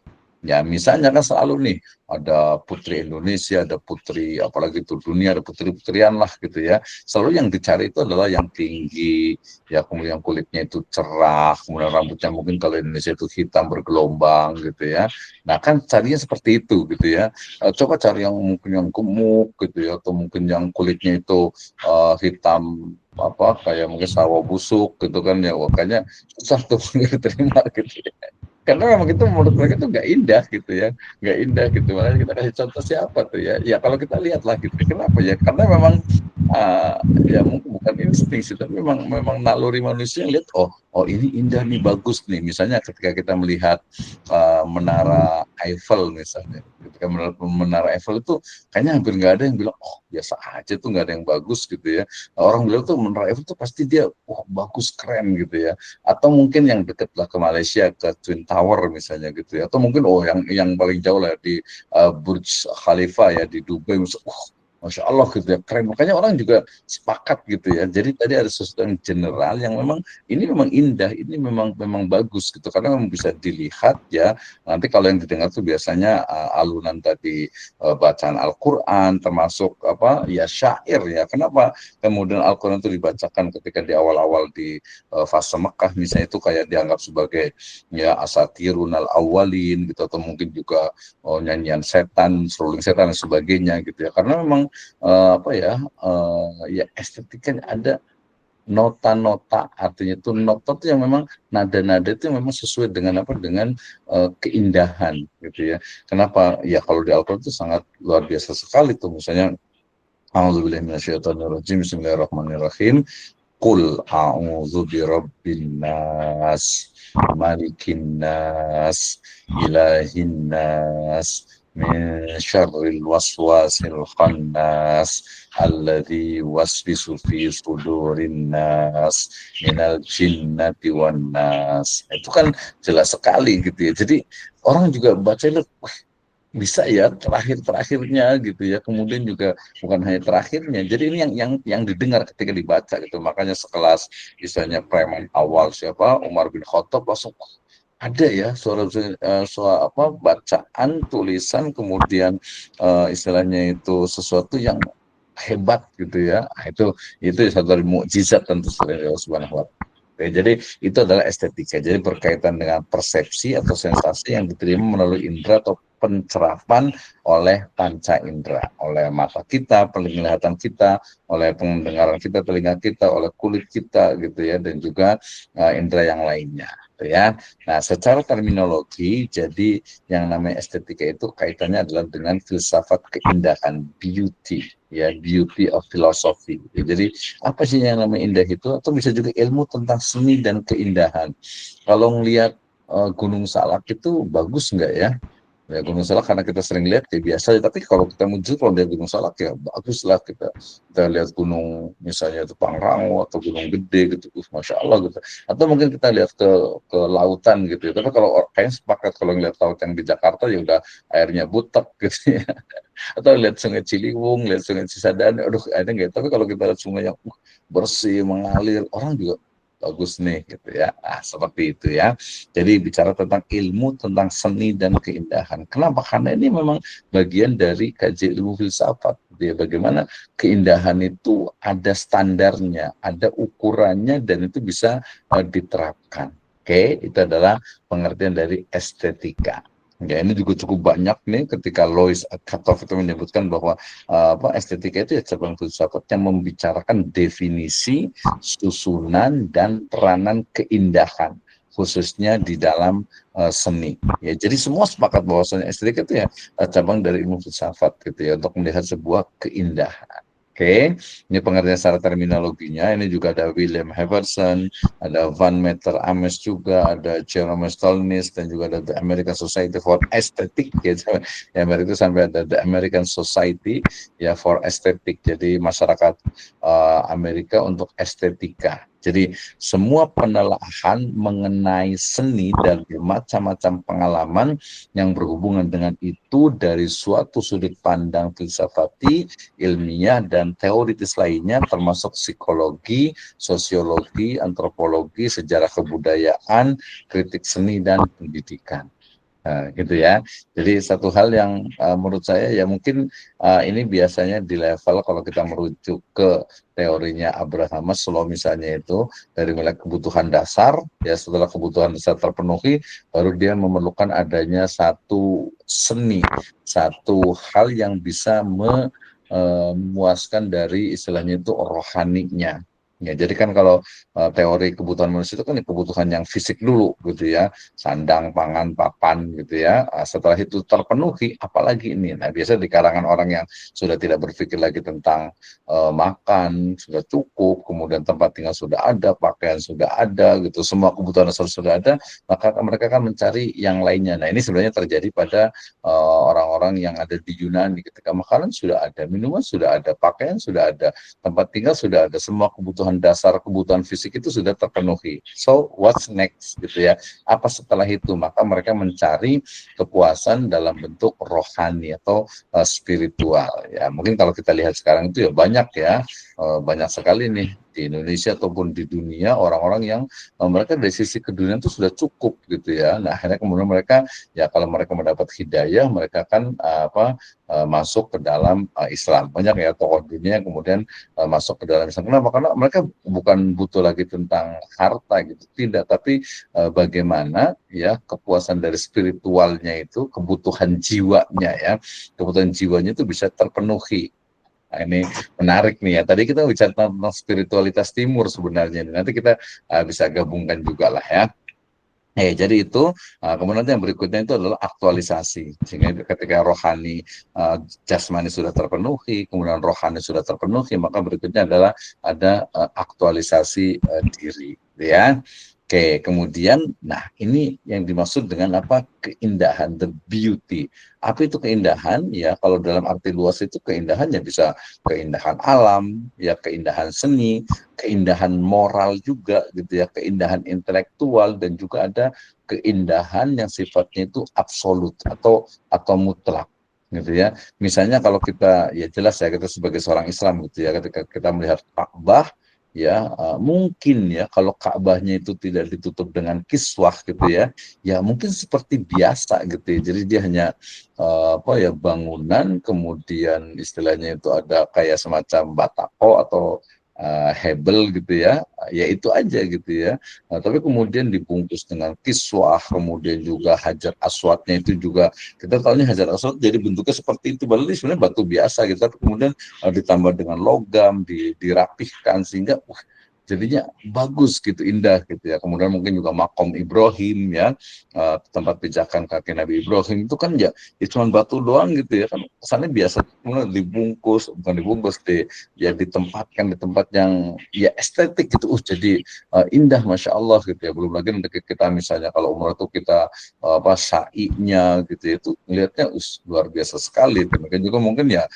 Ya, misalnya kan selalu nih ada putri Indonesia, ada putri apalagi itu dunia, ada putri-putrian lah gitu ya. Selalu yang dicari itu adalah yang tinggi, ya kemudian kulitnya itu cerah, kemudian rambutnya mungkin kalau Indonesia itu hitam bergelombang gitu ya. Nah kan carinya seperti itu gitu ya. Coba cari yang mungkin yang gemuk gitu ya, atau mungkin yang kulitnya itu hitam apa kayak mungkin sawah busuk gitu kan ya, makanya susah tuh diterima gitu ya. Karena memang itu menurut mereka itu nggak indah gitu ya, nggak indah gitu. Makanya kita kasih contoh siapa tuh ya? Ya kalau kita lihatlah gitu. Kenapa ya? Karena memang ya mungkin bukan insting sih, tapi memang naluri manusia lihat, oh ini indah nih, bagus nih. Misalnya ketika kita melihat menara Eiffel misalnya, ketika menara Eiffel itu kayaknya hampir nggak ada yang bilang, oh biasa aja tuh, nggak ada yang bagus gitu ya. Orang bilang tuh menara Eiffel tuh pasti dia, bagus keren gitu ya. Atau mungkin yang deket lah ke Malaysia, ke Twin Tower misalnya gitu ya, atau mungkin yang paling jauh lah di Burj Khalifa ya di Dubai misalnya, Masya Allah gitu ya, keren. Makanya orang juga sepakat gitu ya. Jadi tadi ada sesuatu yang general yang memang ini memang indah, ini memang bagus gitu, karena memang bisa dilihat ya. Nanti kalau yang didengar tuh biasanya alunan tadi bacaan Al-Quran, termasuk apa ya syair ya. Kenapa kemudian Al-Quran itu dibacakan ketika di awal-awal di fase Mekah misalnya, itu kayak dianggap sebagai ya asatirun al-awwalin gitu, atau mungkin juga nyanyian setan, seruling setan dan sebagainya gitu ya. Karena memang apa ya ya estetikanya ada nota-nota, artinya itu nota itu yang memang nada-nada itu yang memang sesuai dengan apa, dengan keindahan gitu ya. Kenapa ya, kalau di Al-Quran itu sangat luar biasa sekali tuh, misalnya A'udzubillahi minasyaitonirrajim, bismillahirrahmanirrahim. Qul a'udzu birabbin nas, malikin nas, ilahin nas, min syarril waswasil khannas, alladzi waswisu fi sudurin nas, minal jinnati wan nas. Itu kan jelas sekali gitu ya. Jadi orang juga baca itu, bisa ya terakhir-terakhirnya gitu ya, kemudian juga bukan hanya terakhirnya, jadi ini yang didengar ketika dibaca gitu. Makanya sekelas misalnya preman awal siapa Umar bin Khattab langsung ada ya suara apa, bacaan tulisan, kemudian istilahnya itu sesuatu yang hebat gitu ya. Nah, itu satu dari mukjizat tentu saja dari Allah Subhanahu wa Ta'ala. Oke, jadi itu adalah estetika. Jadi berkaitan dengan persepsi atau sensasi yang diterima melalui indera atau pencerapan oleh panca indera, oleh mata kita, penglihatan kita, oleh pendengaran kita, telinga kita, oleh kulit kita gitu ya, dan juga indera yang lainnya gitu ya. Nah, secara terminologi, jadi yang namanya estetika itu kaitannya adalah dengan filsafat keindahan, beauty ya, beauty of philosophy. Jadi apa sih yang namanya indah itu? Atau bisa juga ilmu tentang seni dan keindahan. Kalau ngelihat Gunung Salak itu bagus nggak ya? Ya Gunung Salak karena kita sering lihat ya biasa, tapi kalau kita muncul kalau lihat Gunung Salak ya bagus lah, kita lihat gunung misalnya itu Pangrango atau Gunung Gede gitu, Masya Allah gitu. Atau mungkin kita lihat ke lautan gitu ya. Tapi kalau kayaknya sepakat kalau ngeliat laut yang di Jakarta ya udah airnya butek gitu ya. Atau lihat Sungai Ciliwung, lihat Sungai Cisadane, aduh ada nggak? Tapi kalau kita lihat sungai yang bersih mengalir, orang juga bagus nih gitu ya. Nah, seperti itu ya. Jadi bicara tentang ilmu tentang seni dan keindahan. Kenapa? Karena ini memang bagian dari kajian ilmu filsafat. Ya, bagaimana keindahan itu ada standarnya, ada ukurannya, dan itu bisa diterapkan. Oke, itu adalah pengertian dari estetika. Ya, ini juga cukup banyak nih ketika Lois Katov itu menyebutkan bahwa estetika itu ya cabang filsafat yang membicarakan definisi, susunan, dan peranan keindahan, khususnya di dalam seni. Ya, jadi semua sepakat bahwasanya estetika itu ya cabang dari ilmu filsafat gitu ya, untuk melihat sebuah keindahan. Oke, ini pengertian secara terminologinya. Ini juga ada William Haverson, ada Van Meter Ames juga, ada Jerome Stolnitz, dan juga ada The American Society for Aesthetic. Ya, di Amerika itu sampai ada The American Society ya for Aesthetic. Jadi masyarakat Amerika untuk estetika. Jadi semua penelaahan mengenai seni dan bermacam-macam pengalaman yang berhubungan dengan itu dari suatu sudut pandang filsafati, ilmiah, dan teoritis lainnya termasuk psikologi, sosiologi, antropologi, sejarah kebudayaan, kritik seni, dan pendidikan. Nah, gitu ya. Jadi satu hal yang menurut saya ya mungkin ini biasanya di level kalau kita merujuk ke teorinya Abraham Maslow misalnya itu dari mulai kebutuhan dasar ya setelah kebutuhan dasar terpenuhi baru dia memerlukan adanya satu seni, satu hal yang bisa memuaskan dari istilahnya itu rohaninya. Ya, jadi kan kalau teori kebutuhan manusia itu kan kebutuhan yang fisik dulu gitu ya, sandang, pangan, papan gitu ya. Setelah itu terpenuhi, apalagi ini. Nah, biasanya di kalangan orang yang sudah tidak berpikir lagi tentang makan, sudah cukup, kemudian tempat tinggal sudah ada, pakaian sudah ada gitu, semua kebutuhan dasar sudah ada, maka mereka akan mencari yang lainnya. Nah, ini sebenarnya terjadi pada orang-orang yang ada di Yunani ketika makanan sudah ada, minuman sudah ada, pakaian sudah ada, tempat tinggal sudah ada, semua kebutuhan dasar, kebutuhan fisik itu sudah terpenuhi. So, what's next gitu ya? Apa setelah itu? Maka mereka mencari kepuasan dalam bentuk rohani atau spiritual. Ya, mungkin kalau kita lihat sekarang itu ya banyak sekali nih di Indonesia ataupun di dunia orang-orang yang mereka dari sisi keduniaan itu sudah cukup gitu ya. Nah, akhirnya kemudian mereka ya kalau mereka mendapat hidayah, mereka akan masuk ke dalam Islam. Banyak ya tokoh dunia yang kemudian masuk ke dalam Islam. Kenapa? Karena mereka bukan butuh lagi tentang harta gitu, tidak, tapi bagaimana ya kepuasan dari spiritualnya itu, kebutuhan jiwanya ya, kebutuhan jiwanya itu bisa terpenuhi. Nah, ini menarik nih ya. Tadi kita bicara tentang spiritualitas timur sebenarnya. Nanti kita bisa gabungkan juga lah ya. Jadi itu kemudian yang berikutnya itu adalah aktualisasi. Sehingga ketika rohani jasmani sudah terpenuhi, kemudian rohani sudah terpenuhi, maka berikutnya adalah ada aktualisasi diri, ya. Oke, kemudian, nah ini yang dimaksud dengan apa? Keindahan, the beauty. Apa itu keindahan? Ya, kalau dalam arti luas itu keindahannya bisa keindahan alam, ya keindahan seni, keindahan moral juga gitu ya, keindahan intelektual dan juga ada keindahan yang sifatnya itu absolut atau mutlak gitu ya. Misalnya kalau kita ya jelas ya kita sebagai seorang Islam gitu ya ketika kita melihat Ka'bah ya mungkin ya kalau Ka'bahnya itu tidak ditutup dengan kiswah gitu ya mungkin seperti biasa gitu ya. Jadi dia hanya bangunan kemudian istilahnya itu ada kayak semacam batako atau hebel gitu ya itu aja gitu ya. Nah, tapi kemudian dibungkus dengan kiswah, kemudian juga hajar aswadnya itu juga kita tahu ini hajar aswad jadi bentuknya seperti itu, padahal ini sebenarnya batu biasa gitu, tapi kemudian ditambah dengan logam, dirapihkan sehingga jadinya bagus gitu, indah gitu ya. Kemudian mungkin juga makom Ibrahim ya, tempat pijakan kaki Nabi Ibrahim itu kan ya cuma batu doang gitu ya kan, kesannya biasa, kemudian bukan dibungkus ditempatkan di tempat yang ya estetik gitu, jadi indah masya Allah gitu ya. Belum lagi nanti kita misalnya kalau umroh itu kita sa'inya gitu ya, itu ngelihatnya luar biasa sekali. Demikian juga mungkin ya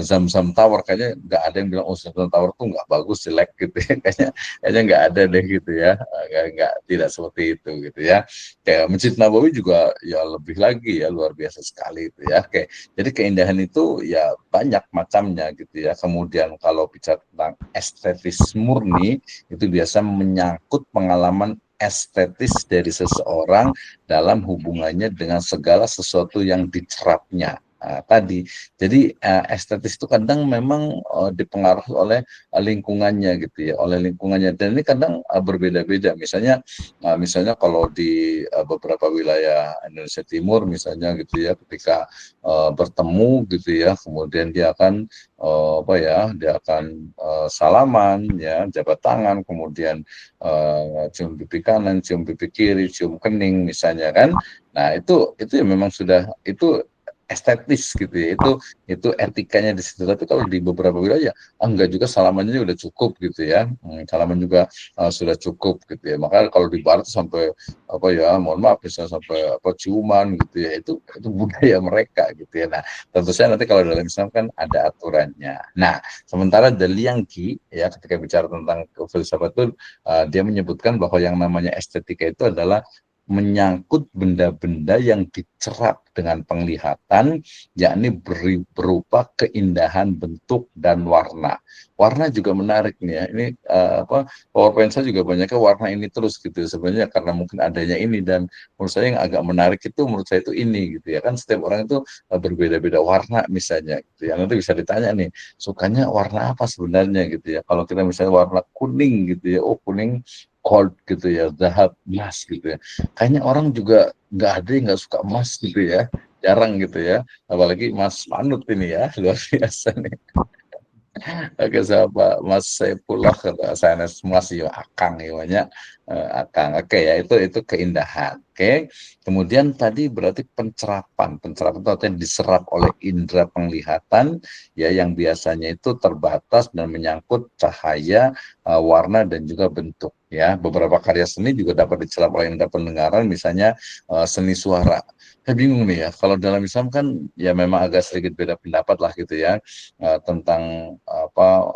Zam-Zam Tower, kayaknya nggak ada yang bilang Zam-Zam Tower tuh nggak bagus, jelek gitu ya. Kayaknya nggak ada deh gitu ya, nggak tidak seperti itu gitu ya. Kayak Masjid Nabawi juga ya lebih lagi ya, luar biasa sekali itu ya. Oke, jadi keindahan itu ya banyak macamnya gitu ya. Kemudian kalau bicara tentang estetis murni itu biasa menyangkut pengalaman estetis dari seseorang dalam hubungannya dengan segala sesuatu yang dicerapnya. Tadi, jadi estetis itu kadang memang dipengaruhi oleh lingkungannya gitu ya, oleh lingkungannya, dan ini kadang berbeda-beda. Misalnya kalau di beberapa wilayah Indonesia Timur misalnya gitu ya, ketika bertemu gitu ya, kemudian dia akan dia akan salaman ya, jabat tangan, kemudian cium pipi kanan, cium pipi kiri, cium kening misalnya kan. Nah itu ya memang sudah itu estetis gitu ya, itu etikanya di situ. Tapi kalau di beberapa wilayah enggak juga, salamannya udah cukup gitu ya. Salaman juga sudah cukup gitu ya. Maka kalau di barat sampai apa ya, mohon maaf bisa sampai apa ciuman gitu ya, itu budaya mereka gitu ya. Nah, tentu saja nanti kalau dalam Islam kan ada aturannya. Nah, sementara Daliangki ya ketika bicara tentang filsafat itu dia menyebutkan bahwa yang namanya estetika itu adalah menyangkut benda-benda yang dicerap dengan penglihatan, yakni berupa keindahan bentuk dan warna. Warna juga menarik nih ya. Ini apa, PowerPoint saya juga banyaknya warna ini terus gitu. Sebenarnya karena mungkin adanya ini, dan menurut saya yang agak menarik itu menurut saya itu ini gitu ya. Kan setiap orang itu berbeda-beda warna misalnya gitu ya. Nanti bisa ditanya nih, sukanya warna apa sebenarnya gitu ya. Kalau kita misalnya warna kuning gitu ya, oh kuning gold gitu ya, zahab, emas gitu ya. Kayaknya orang juga nggak ada yang nggak suka emas gitu ya, jarang gitu ya, apalagi Mas Manut ini ya, luar biasa nih. Oke, sahabat Mas Saifullah, saya Mas yo Akang ya banyak, Akang. Oke ya, itu keindahan. Oke, kemudian tadi berarti pencerapan itu artinya diserap oleh indera penglihatan ya, yang biasanya itu terbatas dan menyangkut cahaya, warna dan juga bentuk ya. Beberapa karya seni juga dapat diserap oleh indera pendengaran, misalnya seni suara. Saya bingung nih ya, kalau dalam Islam kan ya memang agak sedikit beda pendapat lah gitu ya, tentang apa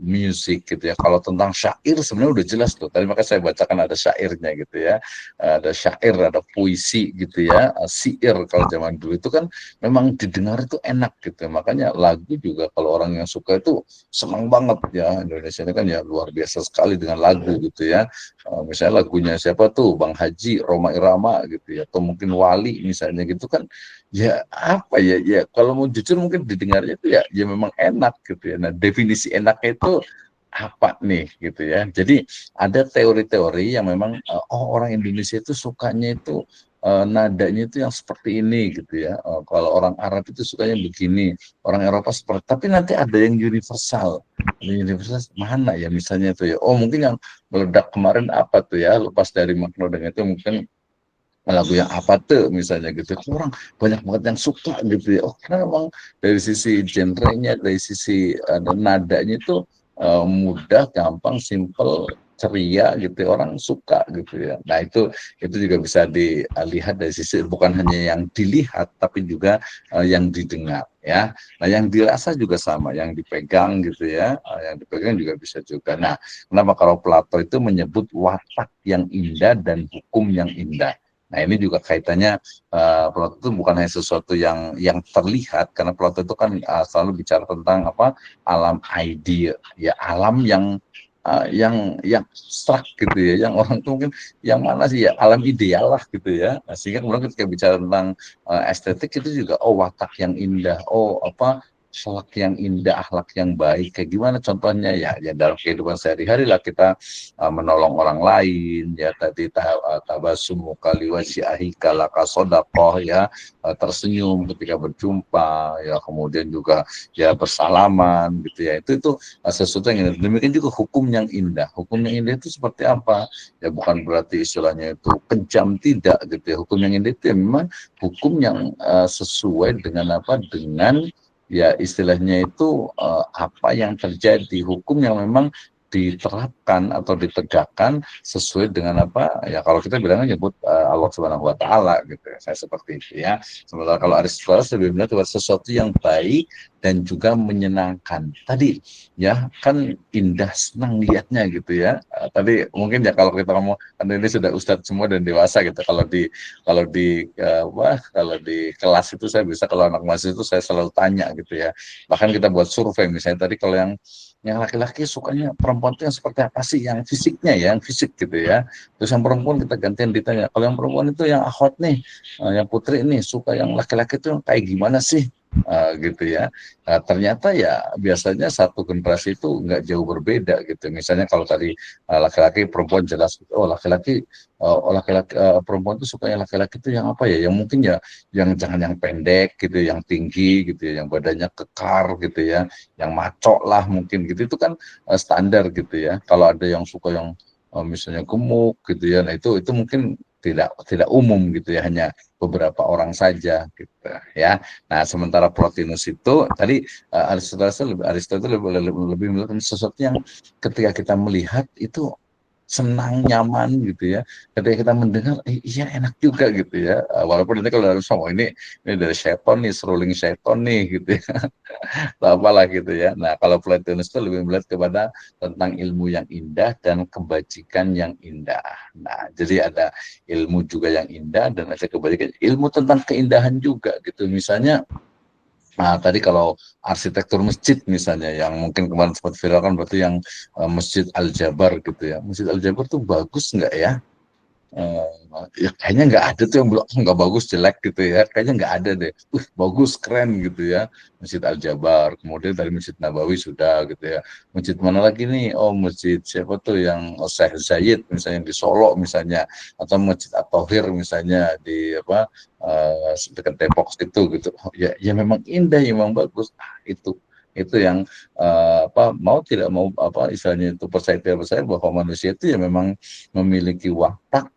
musik gitu ya. Kalau tentang syair sebenarnya udah jelas tuh. Tadi makanya saya bacakan ada syairnya gitu ya. Ada syair, ada puisi gitu ya. Syair kalau zaman dulu itu kan memang didengar itu enak gitu. Makanya lagu juga kalau orang yang suka itu senang banget ya. Indonesia ini kan ya luar biasa sekali dengan lagu gitu ya. Misalnya lagunya siapa tuh, Bang Haji, Roma Irama gitu ya. Atau mungkin Wali misalnya gitu kan. Ya apa ya, ya kalau mau jujur mungkin didengarnya itu ya memang enak gitu ya. Nah, definisi enaknya itu apa nih gitu ya. Jadi ada teori-teori yang memang oh orang Indonesia itu sukanya itu nadanya itu yang seperti ini gitu ya. Kalau orang Arab itu sukanya begini, orang Eropa seperti, tapi nanti ada yang universal. Ada universal mana ya misalnya itu ya. Oh mungkin yang meledak kemarin apa tuh ya, lepas dari makna dengan itu mungkin lagu yang apa tuh misalnya gitu, orang banyak banget yang suka gitu ya. Oh karena memang dari sisi genrenya, dari sisi nadanya itu mudah, gampang, simple, ceria gitu ya. Orang suka gitu ya. Nah itu juga bisa dilihat dari sisi bukan hanya yang dilihat tapi juga yang didengar ya. Nah yang dirasa juga sama, yang dipegang gitu ya, yang dipegang juga bisa juga. Nah kenapa kalau Plato itu menyebut watak yang indah dan hukum yang indah. Nah ini juga kaitannya, Plato itu bukan hanya sesuatu yang terlihat, karena Plato itu kan selalu bicara tentang apa, alam ide ya, alam yang abstrak gitu ya, yang orang tuh mungkin yang mana sih ya, alam ideal lah gitu ya. Nah, sehingga kemudian ketika bicara tentang estetik itu juga oh watak yang indah, oh apa, akhlak yang indah, akhlak yang baik. Kayak gimana contohnya ya? Ya dalam kehidupan sehari-hari lah kita menolong orang lain ya, tadi tabasum kali wajhi kalaka sodakoh ya, tersenyum ketika berjumpa ya, kemudian juga ya bersalaman gitu ya. Itu sesuatu yang indah. Demikian juga hukum yang indah. Hukum yang indah itu seperti apa? Ya bukan berarti istilahnya itu kejam, tidak gitu ya. Hukum yang indah itu ya memang hukum yang sesuai dengan apa? Dengan ya istilahnya itu apa yang terjadi, hukum yang memang diterapkan atau ditegakkan sesuai dengan apa ya, kalau kita bilangnya nyebut Allah Subhanahu Wa Taala gitu ya. Saya seperti itu ya. Sementara kalau Aristoteles lebih benar itu sesuatu yang baik dan juga menyenangkan. Tadi ya kan indah, senang lihatnya gitu ya. Tadi mungkin ya kalau kita ngomong kan ini sudah ustadz semua dan dewasa gitu. Kalau di kelas itu saya bisa, kalau anak mahasiswa itu saya selalu tanya gitu ya. Bahkan kita buat survei misalnya tadi, kalau yang laki-laki sukanya perempuan itu yang seperti apa sih, yang fisiknya ya, yang fisik gitu ya. Terus yang perempuan kita gantian ditanya, kalau yang perempuan itu yang akhwat nih, yang putri nih suka yang laki-laki itu yang kayak gimana sih, gitu ya. Ternyata ya biasanya satu generasi itu nggak jauh berbeda gitu. Misalnya kalau tadi laki-laki perempuan jelas, laki-laki perempuan itu sukanya laki-laki itu yang apa ya, yang mungkin ya yang jangan yang pendek gitu, yang tinggi gitu ya, yang badannya kekar gitu ya, yang maco lah mungkin gitu. Itu kan standar gitu ya. Kalau ada yang suka yang misalnya gemuk gitu ya, nah itu mungkin tidak umum gitu ya, hanya beberapa orang saja gitu ya. Nah, sementara Plotinus itu tadi Aristoteles lebih melihat sesuatu yang ketika kita melihat itu senang, nyaman gitu ya. Ketika kita mendengar, iya enak juga gitu ya. Walaupun ini kalau dalam semua ini dari setan nih, seruling setan nih gitu ya. Atau apalah gitu ya. Nah, kalau Plotinus itu lebih melihat kepada tentang ilmu yang indah dan kebajikan yang indah. Nah, jadi ada ilmu juga yang indah dan ada kebajikan. Ilmu tentang keindahan juga gitu. Misalnya, nah, tadi kalau arsitektur masjid misalnya yang mungkin kemarin sempat viral kan berarti yang Masjid Al-Jabar gitu ya. Masjid Al-Jabar tuh bagus nggak ya? Eh, ya kayaknya nggak ada tuh yang bilang "Oh, nggak bagus jelek gitu ya, kayaknya nggak ada deh, bagus keren gitu ya. Masjid Al-Jabar, kemudian dari Masjid Nabawi sudah gitu ya. Masjid mana lagi nih, oh masjid siapa tuh yang Syekh Zayed misalnya di Solo misalnya, atau Masjid At-Thohir misalnya di apa dekat Depok itu gitu. Oh, ya ya memang indah, ya memang bagus. Itu yang apa mau tidak mau apa istilahnya itu percaya tidak percaya bahwa manusia itu ya memang memiliki watak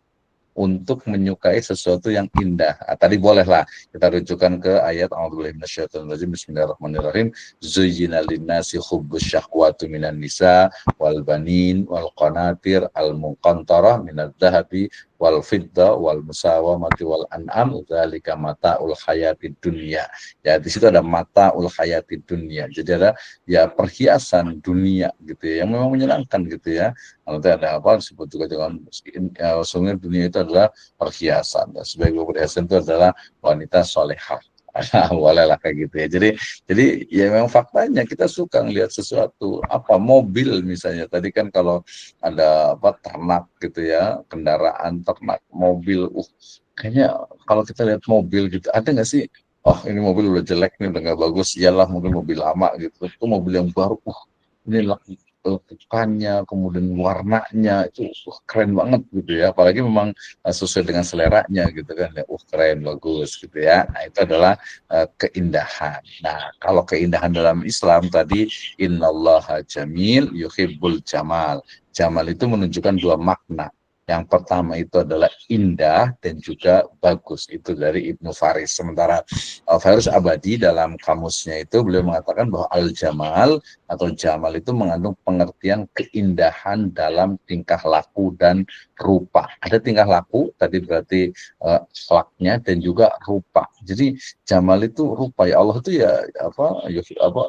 untuk menyukai sesuatu yang indah. Tadi bolehlah kita rujukan ke ayat A'udzubillahi minasyaitonirrajim Bismillahirrahmanirrahim. Zuyyina linnasi hubbus syahwati minan nisa wal banin wal qanatir al muqantarah minadz dzahabi wal fidda wal musawamati wal an'am dzalika mataul hayatid dunya. Ya, di situ ada mataul hayatid dunya. Jadi ada ya perhiasan dunia gitu ya yang memang menyenangkan gitu ya. Nanti ada apa disebut juga dengan sungguh dunia itu adalah perhiasan. Dan sebagai perhiasan itu adalah wanita solehah. Bolehlah kayak gitu ya. Jadi ya memang faktanya kita suka ngelihat sesuatu. Apa mobil misalnya. Tadi kan kalau ada apa ternak gitu ya, kendaraan ternak, mobil. Kayaknya kalau kita lihat mobil gitu, ada nggak sih? Oh ini mobil udah jelek nih, udah nggak bagus. Iyalah mungkin mobil lama gitu. Itu mobil yang baru. Ini lekukannya, kemudian warnanya itu keren banget gitu ya. Apalagi memang sesuai dengan seleranya gitu kan ya. Keren, bagus gitu ya. Nah, itu adalah keindahan. Nah, kalau keindahan dalam Islam tadi innallaha jamil yuhibbul jamal. Jamal itu menunjukkan dua makna. Yang pertama itu adalah indah dan juga bagus. Itu dari Ibnu Faris. Sementara Faris Abadi dalam kamusnya itu beliau mengatakan bahwa al-jamal atau jamal itu mengandung pengertian keindahan dalam tingkah laku dan rupa. Ada tingkah laku, tadi berarti akhlaknya dan juga rupa. Jadi jamal itu rupa ya Allah itu ya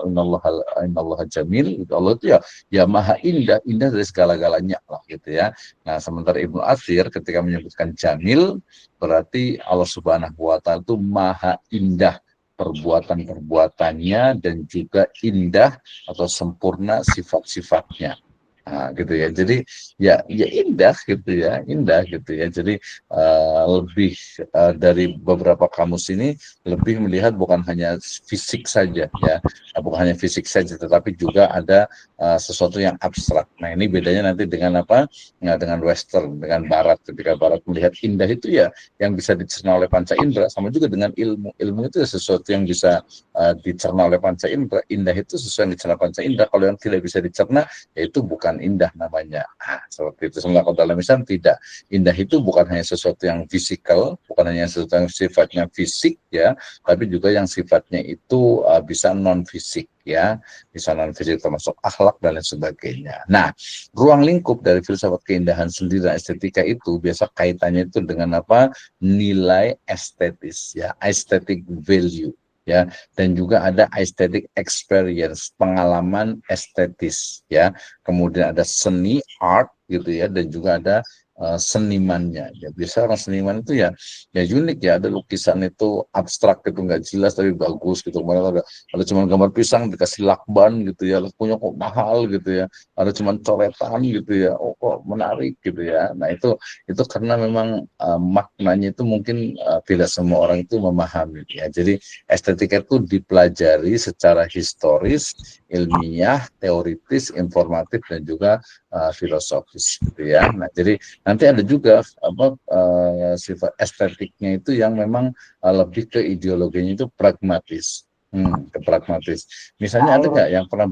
innallaha jamil, Allah itu ya maha indah, indah dari segala-galanya lah gitu ya. Nah, sementara Ibnu Athir ketika menyebutkan jamil berarti Allah Subhanahu wa taala itu maha indah perbuatan-perbuatannya dan juga indah atau sempurna sifat-sifatnya. Nah, gitu ya. Jadi ya indah gitu ya, indah gitu ya. Jadi lebih dari beberapa kamus ini lebih melihat bukan hanya fisik saja ya, bukan hanya fisik saja, tetapi juga ada sesuatu yang abstrak. Nah, ini bedanya nanti dengan apa? Nah, dengan Western, dengan Barat. Ketika Barat melihat indah itu ya yang bisa dicerna oleh panca indera, sama juga dengan ilmu. Ilmu itu sesuatu yang bisa dicerna oleh panca indera. Indah itu sesuatu yang dicerna panca indera. Kalau yang tidak bisa dicerna, yaitu bukan indah namanya. Seperti itu. Sementara kalau dalam Islam tidak. Indah itu bukan hanya sesuatu yang fisikal, bukan hanya sesuatu yang sifatnya fisik ya, tapi juga yang sifatnya itu bisa non fisik ya, bisa non fisik termasuk akhlak dan lain sebagainya. Nah, ruang lingkup dari filsafat keindahan sendiri dan estetika itu biasa kaitannya itu dengan apa? Nilai estetis ya, aesthetic value ya, dan juga ada aesthetic experience, pengalaman estetis ya. Kemudian ada seni art gitu ya, dan juga ada senimannya. Ya, biasa orang seniman itu ya unik ya, ada lukisan itu abstrak gitu nggak jelas tapi bagus gitu. Kemarin ada cuma gambar pisang dikasih lakban gitu ya, lakunya kok mahal gitu ya. Ada cuma coretan gitu ya, oh kok menarik gitu ya. Nah itu karena memang maknanya itu mungkin tidak semua orang itu memahami ya. Jadi estetika itu dipelajari secara historis, ilmiah, teoritis, informatif dan juga filosofis gitu ya. Nah, jadi nanti ada juga sifat estetiknya itu yang memang lebih ke ideologinya itu pragmatis. Ke pragmatis. Misalnya ada nggak yang pernah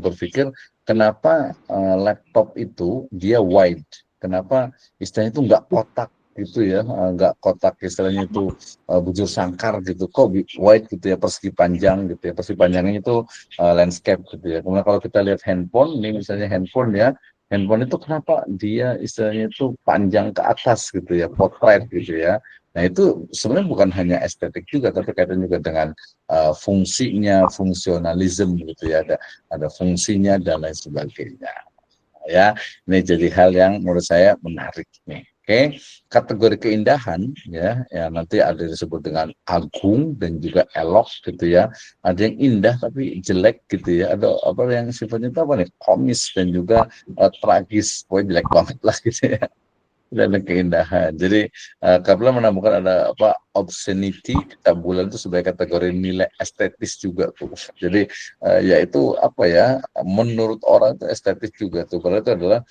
berpikir kenapa laptop itu dia wide Kenapa istilahnya itu nggak kotak gitu ya, nggak kotak istilahnya itu bujur sangkar gitu, kok wide gitu ya, persegi panjang gitu ya, persegi panjangnya itu landscape gitu ya. Kemudian kalau kita lihat handphone, ini misalnya handphone ya, handphone itu kenapa dia istilahnya itu panjang ke atas gitu ya, potret gitu ya. Nah itu sebenarnya bukan hanya estetik juga, tapi kaitan juga dengan fungsinya, fungsionalisme gitu ya, ada fungsinya dan lain sebagainya. Ya, ini jadi hal yang menurut saya menarik nih. Oke, kategori keindahan ya, ya nanti ada disebut dengan agung dan juga elok gitu ya. Ada yang indah tapi jelek gitu ya. Ada apa yang sifatnya itu apa nih? Komis dan juga tragis, pokoknya jelek banget lah gitu ya. Dan ada keindahan. Jadi Kaplan menemukan ada apa obscenity bulan itu sebagai kategori nilai estetis juga tuh. Jadi yaitu apa ya, menurut orang itu estetis juga tuh. Padahal itu adalah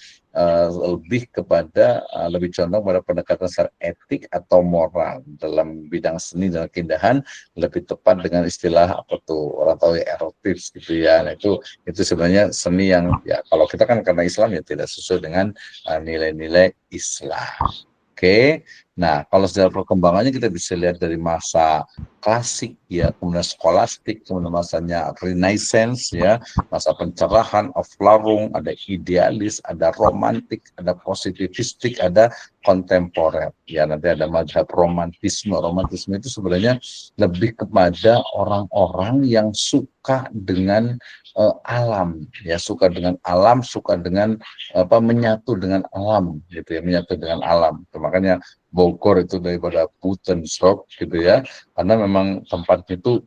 lebih kepada lebih condong pada pendekatan secara etik atau moral dalam bidang seni dan keindahan, lebih tepat dengan istilah apa tuh orang tahu ya erotis gitu ya. Nah itu sebenarnya seni yang ya kalau kita kan karena Islam ya tidak sesuai dengan nilai-nilai Islam. Oke, nah kalau sejarah perkembangannya kita bisa lihat dari masa klasik ya, kemudian skolastik, kemudian masanya Renaissance ya, masa pencerahan, Aufklärung, ada idealis, ada romantik, ada positivistik, ada kontemporer. Ya nanti ada mazhab romantisme. Romantisme itu sebenarnya lebih kepada orang-orang yang suka dengan alam, ya suka dengan alam, suka dengan apa menyatu dengan alam gitu ya, menyatu dengan alam. Makanya Bogor itu daripada Butenschok gitu ya, karena memang tempatnya itu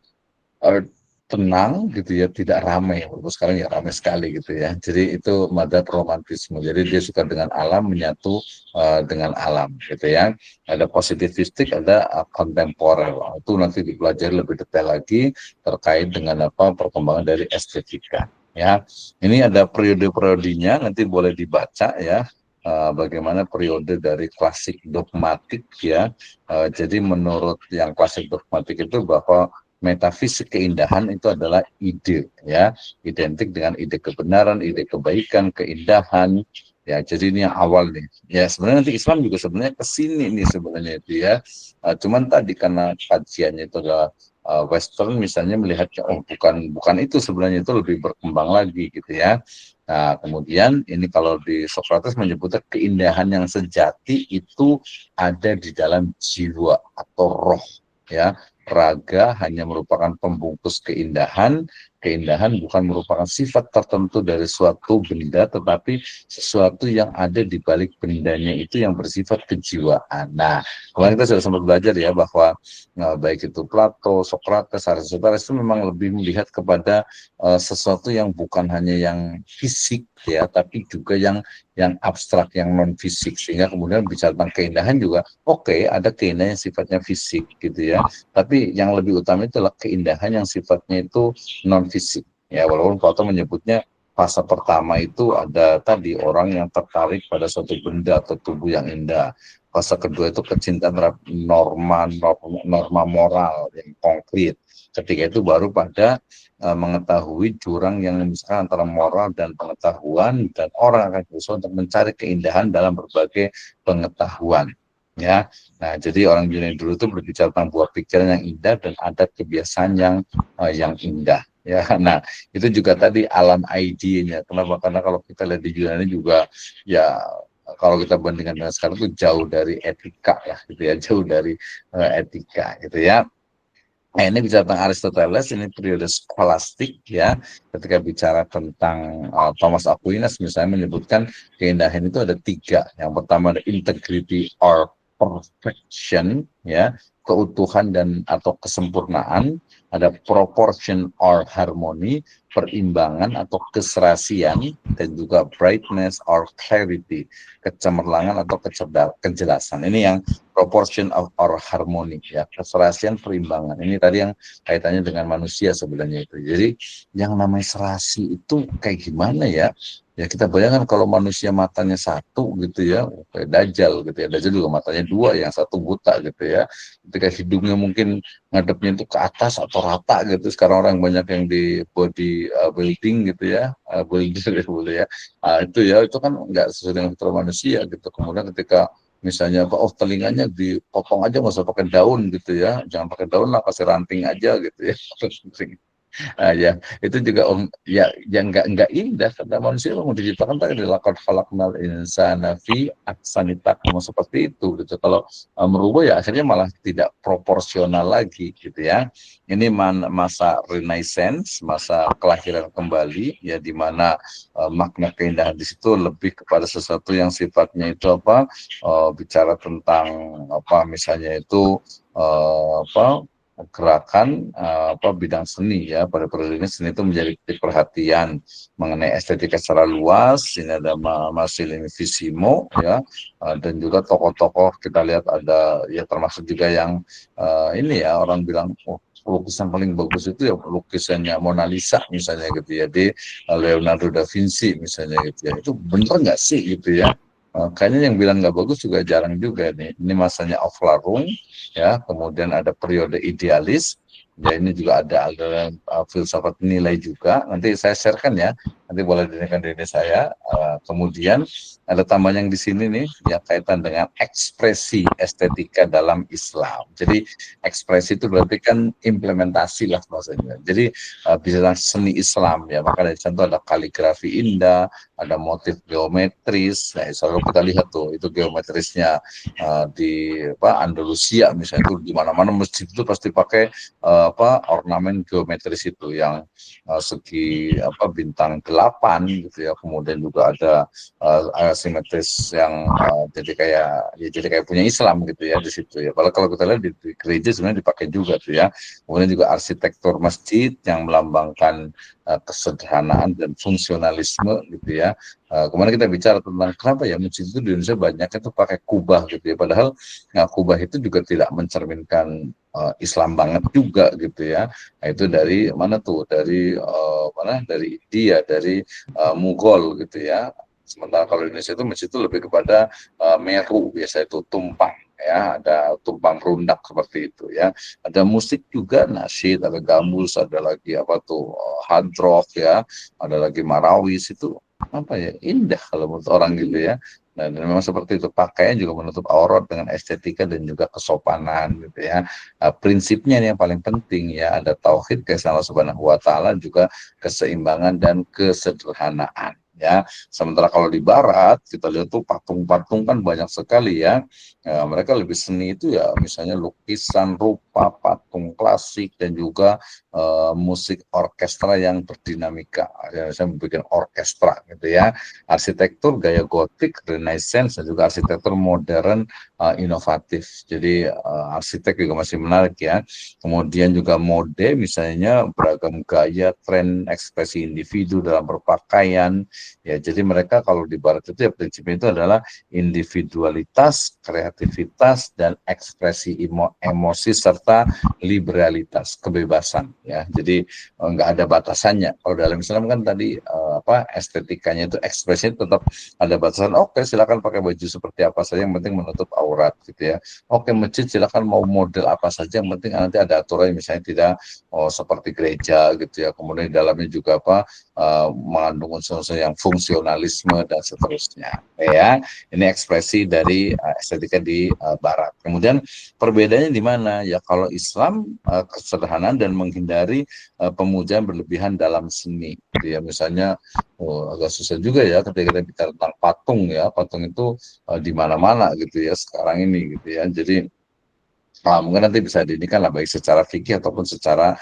eh, tenang gitu ya, tidak ramai. Walaupun sekarang ya ramai sekali gitu ya. Jadi itu madhab romantisme. Jadi dia suka dengan alam, menyatu dengan alam gitu ya. Ada positivistik, ada kontemporer. Itu nanti dipelajari lebih detail lagi terkait dengan apa perkembangan dari estetika. Ya, ini ada periode-periodenya, nanti boleh dibaca ya. Bagaimana periode dari klasik dogmatik ya. Jadi menurut yang klasik dogmatik itu bahwa metafisik keindahan itu adalah ide ya, identik dengan ide kebenaran, ide kebaikan, keindahan ya. Jadi ini yang awal nih ya, sebenarnya nanti Islam juga sebenarnya kesini nih sebenarnya itu ya. Cuman tadi karena kajiannya itu adalah Western misalnya melihatnya oh bukan itu, sebenarnya itu lebih berkembang lagi gitu ya. Nah kemudian ini kalau di Socrates menyebutnya keindahan yang sejati itu ada di dalam jiwa atau roh ya. Raga hanya merupakan pembungkus keindahan. Keindahan bukan merupakan sifat tertentu dari suatu benda, tetapi sesuatu yang ada di balik bendanya itu yang bersifat kejiwaan. Nah, kemarin kita sudah sempat belajar ya bahwa baik itu Plato, Socrates, Aristoteles itu memang lebih melihat kepada sesuatu yang bukan hanya yang fisik ya, tapi juga yang abstrak, yang non fisik. Sehingga kemudian bicara tentang keindahan juga, oke, ada keindahan yang sifatnya fisik gitu ya. Tapi yang lebih utama itu adalah keindahan yang sifatnya itu non fisik. Ya, walaupun Plato menyebutnya fase pertama itu ada tadi orang yang tertarik pada suatu benda atau tubuh yang indah. Fase kedua itu kecintaan terhadap norma moral yang konkret. Ketika itu baru pada mengetahui jurang yang memisahkan antara moral dan pengetahuan, dan orang akan berusaha untuk mencari keindahan dalam berbagai pengetahuan. Ya, nah jadi orang Yunani dulu itu berbicara tentang buah pikiran yang indah dan adat kebiasaan yang indah. Ya, nah itu juga tadi alam ID-nya. Kenapa? Karena kalau kita lihat di Yunani juga, ya kalau kita bandingkan dengan sekarang itu jauh dari etika lah, gitu ya, jauh dari etika, gitu ya. Nah, ini bicara tentang Aristoteles, ini periode skolastik ya. Ketika bicara tentang Thomas Aquinas misalnya menyebutkan keindahan itu ada tiga. Yang pertama ada integrity or perfection ya, keutuhan dan atau kesempurnaan. Ada proportion or harmony, perimbangan atau keserasian, dan juga brightness or clarity, kecemerlangan atau kejelasan. Ini yang proportion or harmony ya, keserasian, perimbangan. Ini tadi yang kaitannya dengan manusia sebenarnya itu. Jadi yang namanya serasi itu kayak gimana ya? Ya kita bayangkan kalau manusia matanya satu gitu ya, kayak Dajjal gitu ya. Dajjal juga matanya dua, yang satu buta gitu ya. Ketika hidungnya mungkin ngadepnya itu ke atas atau rata gitu. Sekarang orang banyak yang di body building gitu ya, building gitu ya. Itu ya, itu kan nggak sesuai dengan fitrah manusia gitu. Kemudian ketika misalnya apa, oh telinganya dipotong aja, nggak usah pakai daun gitu ya. Jangan pakai daun lah, kasih ranting aja gitu ya. Ya, itu juga ya yang nggak indah karena manusia memang diciptakan tadi laqad khalaqnal insana fi ahsani taqwim seperti itu gitu. Kalau merubah ya akhirnya malah tidak proporsional lagi gitu ya. Ini masa renaissance, masa kelahiran kembali ya, di mana makna keindahan di situ lebih kepada sesuatu yang sifatnya itu apa, bicara tentang apa misalnya itu apa gerakan apa bidang seni ya. Pada periode ini seni itu menjadi titik perhatian mengenai estetika secara luas. Ini ada Marsilio Visimo ya, dan juga tokoh-tokoh kita lihat ada ya, termasuk juga yang ini ya, orang bilang oh lukisan paling bagus itu ya lukisannya Mona Lisa misalnya gitu ya, di Leonardo da Vinci misalnya gitu ya. Itu bener nggak sih gitu ya. Kayaknya yang bilang nggak bagus juga jarang juga nih. Ini masanya Aufklärung ya, kemudian ada periode idealis ya, ini juga ada aliran filsafat nilai juga, nanti saya sharekan ya, nanti boleh dengarkan dari saya. Kemudian ada tambahan yang di sini nih yang kaitan dengan ekspresi estetika dalam Islam. Jadi ekspresi itu berarti kan implementasi lah maksudnya. Jadi bisa seni Islam ya, maka dari contoh ada kaligrafi indah, ada motif geometris. Nah, kalau kita lihat tuh itu geometrisnya di apa Andalusia misalnya, itu di mana-mana masjid itu pasti pakai apa ornamen geometris itu yang segi apa bintang 8 gitu ya. Kemudian juga ada asimetris yang jadi kayak punya Islam gitu ya di situ ya. Kalau kita lihat di gereja sebenarnya dipakai juga tuh ya. Kemudian juga arsitektur masjid yang melambangkan kesederhanaan dan fungsionalisme gitu ya. Kemarin kita bicara tentang kenapa ya masjid itu di Indonesia banyak itu pakai kubah gitu ya, padahal kubah itu juga tidak mencerminkan Islam banget juga gitu ya. Nah, itu dari mana tuh, dari mana, dari India, dari Mughal gitu ya. Sementara kalau Indonesia itu masjid itu lebih kepada meru, biasa itu tumpang ya, ada tumpang rundak seperti itu ya. Ada musik juga, nasyid, ada gambus, ada lagi apa tuh hard rock ya, ada lagi marawis. Itu apa ya, indah kalau menurut orang gitu ya. Nah, dan memang seperti itu, pakaian juga menutup aurat dengan estetika dan juga kesopanan gitu ya. Prinsipnya ini yang paling penting ya, ada tauhid keesaan Allah Subhanahu wa taala, juga keseimbangan dan kesederhanaan ya. Sementara kalau di barat kita lihat tuh patung-patung kan banyak sekali ya. Mereka lebih seni itu ya misalnya lukisan rupa, patung klasik, dan juga musik orkestra yang berdinamika. Ya, saya bikin orkestra gitu ya. Arsitektur gaya gotik, renaissance, dan juga arsitektur modern inovatif. Jadi arsitek juga masih menarik ya. Kemudian juga mode, misalnya beragam gaya, tren, ekspresi individu dalam berpakaian. Ya, jadi mereka kalau di barat itu ya prinsipnya itu adalah individualitas, kreativitas, dan ekspresi emosi serta liberalitas, kebebasan ya. Jadi nggak ada batasannya. Kalau dalam Islam kan tadi apa estetikanya itu ekspresinya tetap ada batasan. Oke, silakan pakai baju seperti apa saja, yang penting menutup aurat gitu ya. Oke, masjid silakan mau model apa saja, yang penting nanti ada aturan, misalnya tidak seperti gereja gitu ya. Kemudian di dalamnya juga apa mengandung unsur-unsur yang fungsionalisme dan seterusnya ya. Ini ekspresi dari estetika di barat. Kemudian perbedaannya di mana ya? Kalau Islam kesederhanaan dan menghindari pemujaan berlebihan dalam seni gitu ya. Misalnya agak susah juga ya ketika kita bicara tentang patung ya. Patung itu di mana-mana gitu ya sekarang ini gitu ya. Jadi mungkin nanti bisa diindikan lah baik secara fikih ataupun secara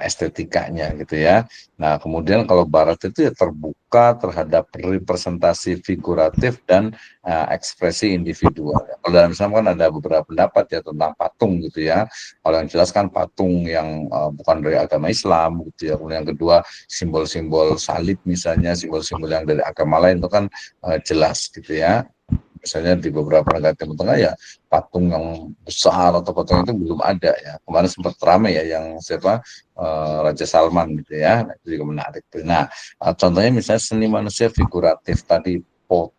estetikanya gitu ya. Nah, kemudian kalau barat itu ya terbuka terhadap representasi figuratif dan ekspresi individual. Kalau dalam Islam kan ada beberapa pendapat ya tentang patung gitu ya. Kalau yang jelas kan patung yang bukan dari agama Islam gitu ya. Kemudian yang kedua, simbol-simbol salib misalnya, simbol-simbol yang dari agama lain itu kan jelas gitu ya. Misalnya di beberapa negara Timur Tengah ya patung yang besar atau patung itu belum ada ya. Kemarin sempat ramai ya yang siapa Raja Salman gitu ya. Nah, itu juga menarik. Nah, contohnya misalnya seni manusia figuratif tadi foto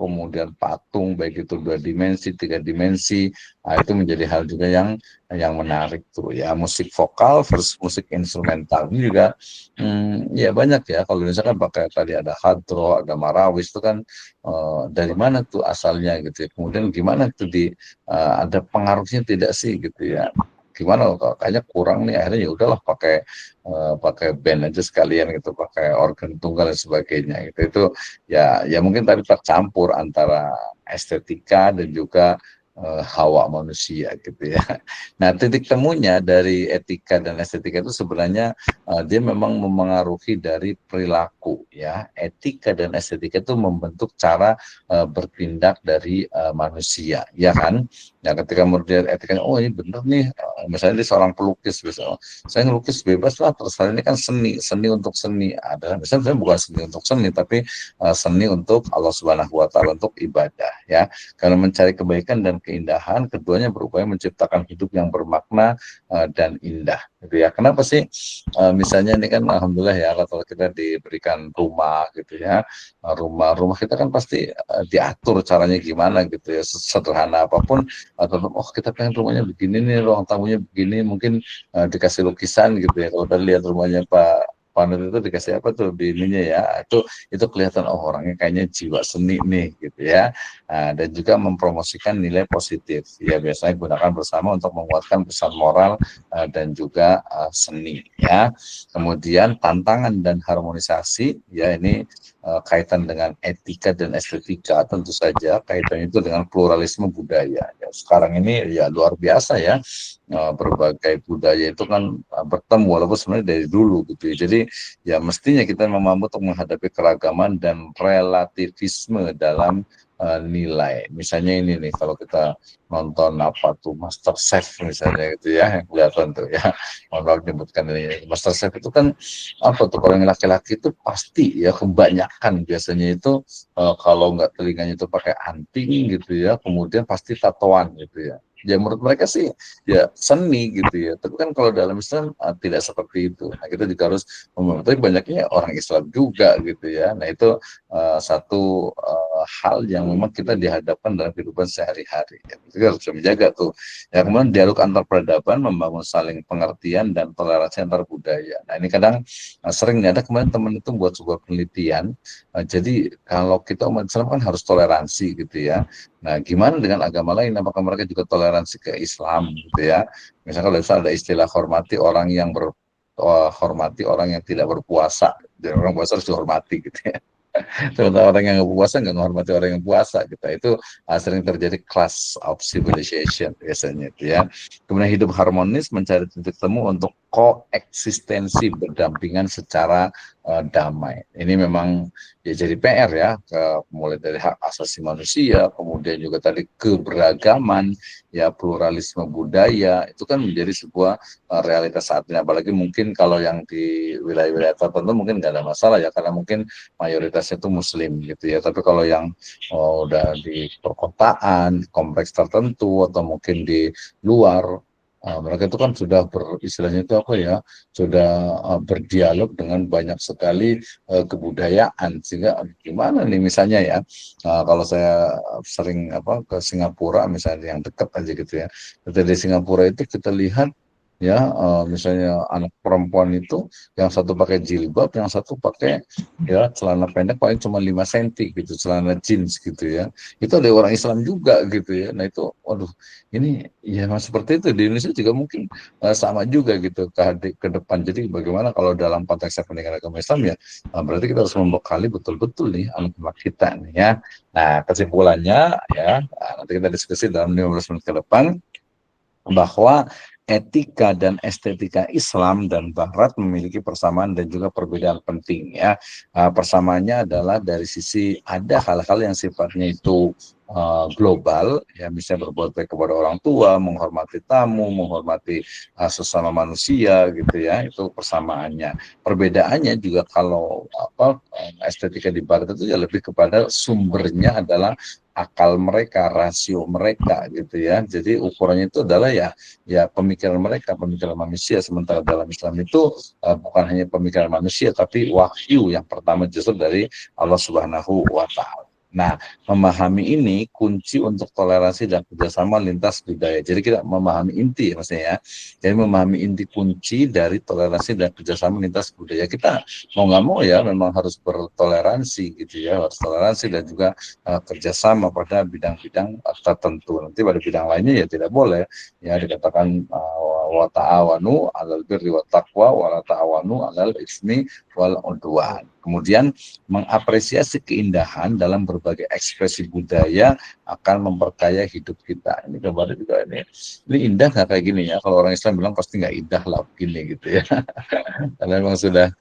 kemudian patung baik itu 2 dimensi 3 dimensi. Nah, itu menjadi hal juga yang menarik tuh ya. Musik vokal versus musik instrumental ini juga ya banyak ya. Kalau di Indonesia kan pakai tadi ada hadroh, ada marawis itu kan dari mana tuh asalnya gitu ya. Kemudian gimana tuh ada pengaruhnya tidak sih gitu ya. Gimana kalau kayaknya kurang nih, akhirnya ya udahlah pakai band aja sekalian gitu, pakai organ tunggal dan sebagainya gitu. Itu ya mungkin tadi tercampur antara estetika dan juga hawa manusia gitu ya. Nah, titik temunya dari etika dan estetika itu sebenarnya dia memang memengaruhi dari perilaku ya. Etika dan estetika itu membentuk cara bertindak dari manusia, ya kan? Nah, ketika kemudian etikanya, oh ini benar nih, misalnya dia seorang pelukis, misalnya, saya ngelukis bebas lah, terserah ini kan seni untuk seni. Ada, misalnya bukan seni untuk seni, tapi seni untuk Allah Subhanahu Wa Taala, untuk ibadah, ya. Karena mencari kebaikan dan keindahan, keduanya berupaya menciptakan hidup yang bermakna dan indah, gitu ya. Kenapa sih? Misalnya ini kan, alhamdulillah ya, kalau kita diberikan rumah, gitu ya, rumah kita kan pasti diatur caranya gimana, gitu ya, sederhana apapun. Atau oh kita pengen rumahnya begini nih, ruang tamunya begini, mungkin dikasih lukisan gitu ya. Kalau tadi lihat rumahnya Pak Panut itu dikasih apa tuh di ininya ya, itu kelihatan oh orangnya kayaknya jiwa seni nih gitu ya. Dan juga mempromosikan nilai positif ya, biasanya gunakan bersama untuk menguatkan pesan moral dan juga seni ya. Kemudian tantangan dan harmonisasi ya, ini kaitan dengan etika dan estetika, tentu saja kaitannya itu dengan pluralisme budaya ya. Sekarang ini ya luar biasa ya, berbagai budaya itu kan bertemu walaupun sebenarnya dari dulu gitu ya. Jadi ya mestinya kita mampu untuk menghadapi keragaman dan relativisme dalam nilai. Misalnya ini nih, kalau kita nonton apa tuh Master Chef misalnya gitu ya, yang kelihatan tuh ya, mohon maaf menyebutkan ini, Master Chef itu kan apa tuh, kalau yang laki-laki itu pasti ya kebanyakan biasanya itu kalau nggak telinganya itu pakai anting gitu ya, kemudian pasti tatoan gitu ya. Ya menurut mereka sih ya seni gitu ya, tapi kan kalau dalam Islam tidak seperti itu. Nah, kita juga harus tapi banyaknya orang Islam juga gitu ya. Nah, itu satu hal yang memang kita dihadapkan dalam kehidupan sehari-hari ya. Kita harus bisa menjaga tuh ya. Kemudian dialog antar peradaban, membangun saling pengertian dan toleransi antar budaya. Nah, ini kadang sering ada kemarin teman itu buat sebuah penelitian, jadi kalau kita umat Islam kan harus toleransi gitu ya. Nah, gimana dengan agama lain? Apakah mereka juga toleransi ke Islam gitu ya? Misalnya kalau ada istilah hormati orang yang hormati orang yang tidak berpuasa, jadi orang puasa harus dihormati gitu ya. Sementara orang yang nggak puasa nggak menghormati orang yang puasa, gitu. Itu sering terjadi clash of civilization biasanya itu ya. Kemudian hidup harmonis, mencari titik temu untuk koeksistensi berdampingan secara damai. Ini memang ya jadi PR ya, mulai dari hak asasi manusia, kemudian juga tadi keberagaman, ya pluralisme budaya, itu kan menjadi sebuah realitas saat ini. Apalagi mungkin kalau yang di wilayah-wilayah tertentu mungkin nggak ada masalah ya, karena mungkin mayoritasnya itu Muslim gitu ya. Tapi kalau yang udah di perkotaan, kompleks tertentu, atau mungkin di luar, mereka itu kan sudah istilahnya itu apa ya, sudah berdialog dengan banyak sekali kebudayaan, sehingga gimana nih misalnya ya, kalau saya sering ke Singapura misalnya, yang dekat aja gitu ya, di Singapura itu kita lihat ya, misalnya anak perempuan itu yang satu pakai jilbab, yang satu pakai ya celana pendek paling cuma 5 cm gitu, celana jeans gitu ya. Itu ada orang Islam juga gitu ya. Nah itu, waduh, ini ya mas seperti itu di Indonesia juga mungkin sama juga gitu ke depan. Jadi bagaimana kalau dalam konteks pendidikan agama Islam ya, berarti kita harus membekali betul-betul nih anak-anak kita nih ya. Nah, kesimpulannya ya, nanti kita diskusi dalam 15 menit ke depan, bahwa etika dan estetika Islam dan Barat memiliki persamaan dan juga perbedaan penting ya. Persamaannya adalah dari sisi ada hal-hal yang sifatnya itu global, ya misalnya berbuat baik kepada orang tua, menghormati tamu, menghormati sesama manusia gitu ya, itu persamaannya. Perbedaannya juga kalau estetika di barat itu ya lebih kepada sumbernya adalah akal mereka, rasio mereka gitu ya. Jadi ukurannya itu adalah ya pemikiran mereka, pemikiran manusia. Sementara dalam Islam itu bukan hanya pemikiran manusia, tapi wahyu yang pertama justru dari Allah Subhanahu wa Ta'ala. Nah, memahami ini kunci untuk toleransi dan kerjasama lintas budaya. Jadi kita memahami inti ya maksudnya ya. Jadi memahami inti kunci dari toleransi dan kerjasama lintas budaya. Kita mau nggak mau ya memang harus bertoleransi gitu ya, harus toleransi dan juga kerjasama pada bidang-bidang tertentu. Nanti pada bidang lainnya ya tidak boleh. Ya dikatakan wa ta'awanu 'alal birri wat taqwa wa la ta'awanu 'alal ismi wal udwan. Kemudian mengapresiasi keindahan dalam berbagai ekspresi budaya akan memperkaya hidup kita. Ini gambarnya juga ini indah nggak kayak gini ya. Kalau orang Islam bilang pasti nggak indah lah begini gitu ya. Karena memang sudah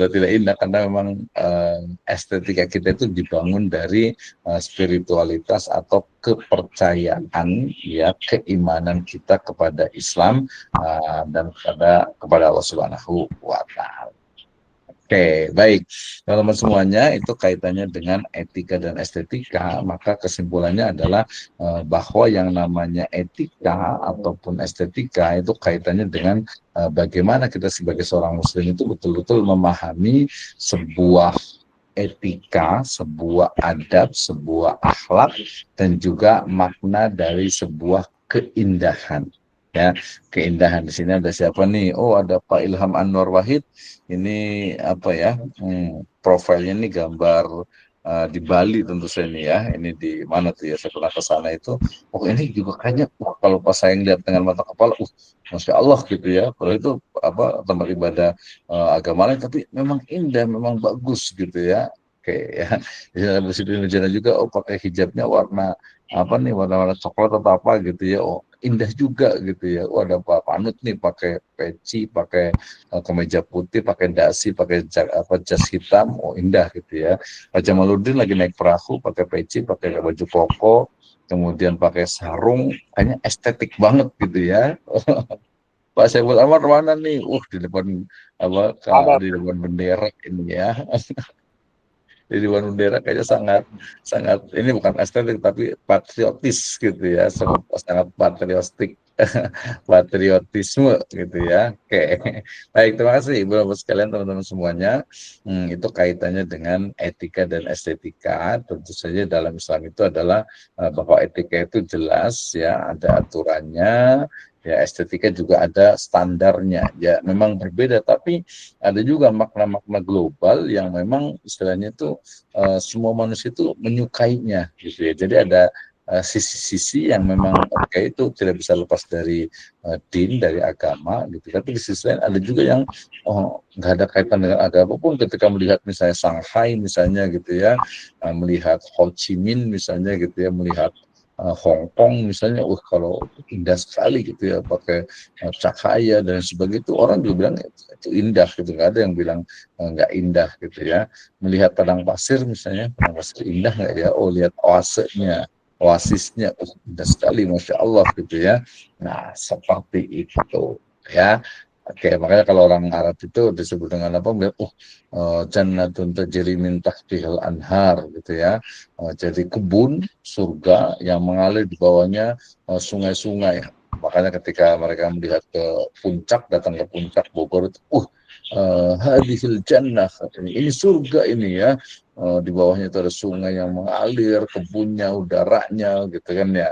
tidak indah karena memang estetika kita itu dibangun dari spiritualitas atau kepercayaan ya keimanan kita kepada Islam dan kepada Allah Subhanahu wa Ta'ala. Oke, baik. Teman-teman semuanya itu kaitannya dengan etika dan estetika, maka kesimpulannya adalah bahwa yang namanya etika ataupun estetika itu kaitannya dengan bagaimana kita sebagai seorang muslim itu betul-betul memahami sebuah etika, sebuah adab, sebuah akhlak, dan juga makna dari sebuah keindahan. Ya, keindahan di sini ada siapa nih? Oh, ada Pak Ilham Anwar Wahid. Ini apa ya? Profilnya nih gambar di Bali tentu saja nih ya. Ini di mana tuh ya? Saya pernah ke sana itu. Oh, ini juga kayaknya kalau pas saya lihat dengan mata kepala, Masya Allah gitu ya. Kalau itu apa tempat ibadah agama lain, tapi memang indah, memang bagus gitu ya. Oke ya. Di situ juga pakai hijabnya warna apa nih warna-warna coklat atau apa gitu ya. Oh, indah juga gitu ya. Oh, ada panut nih pakai peci, pakai kemeja putih, pakai dasi, pakai jas hitam. Oh, indah gitu ya. Raja Jamaluddin lagi naik perahu, pakai peci, pakai baju koko, kemudian pakai sarung, kayaknya estetik banget gitu ya. Pak Saiful Anwar mana nih? Di depan di depan bendera ini ya. Di dewan bendera kayaknya sangat ini bukan estetik tapi patriotis gitu ya, sangat patriotik patriotisme gitu ya. Oke, baik, terima kasih Ibu sekalian, teman-teman semuanya. Itu kaitannya dengan etika dan estetika. Tentu saja dalam Islam itu adalah bahwa etika itu jelas ya, ada aturannya. Ya, estetika juga ada standarnya. Ya, memang berbeda, tapi ada juga makna-makna global yang memang istilahnya itu semua manusia itu menyukainya, gitu ya. Jadi ada sisi-sisi yang memang itu tidak bisa lepas dari din, dari agama, gitu. Tapi di sisi lain ada juga yang nggak ada kaitan dengan agama pun. Ketika melihat misalnya Shanghai, misalnya gitu ya, melihat Ho Chi Minh, misalnya gitu ya, melihat Hong Kong misalnya, kalau indah sekali gitu ya, pakai cahaya dan sebagainya, itu orang juga bilang itu indah gitu, nggak ada yang bilang nggak indah gitu ya. Melihat padang pasir misalnya, padang pasir indah nggak ya? Oh, lihat oasisnya, indah sekali, masya Allah gitu ya. Nah, seperti itu ya. Oke, makanya kalau orang Arab itu disebut dengan apa? Jannatun tajri min tahtihal anhar gitu ya. Jadi kebun surga yang mengalir di bawahnya sungai-sungai. Makanya ketika mereka melihat ke puncak, datang ke puncak Bogor itu, hadhil jannah, ini surga ini ya. Di bawahnya itu ada sungai yang mengalir, kebunnya, udaranya gitu kan ya.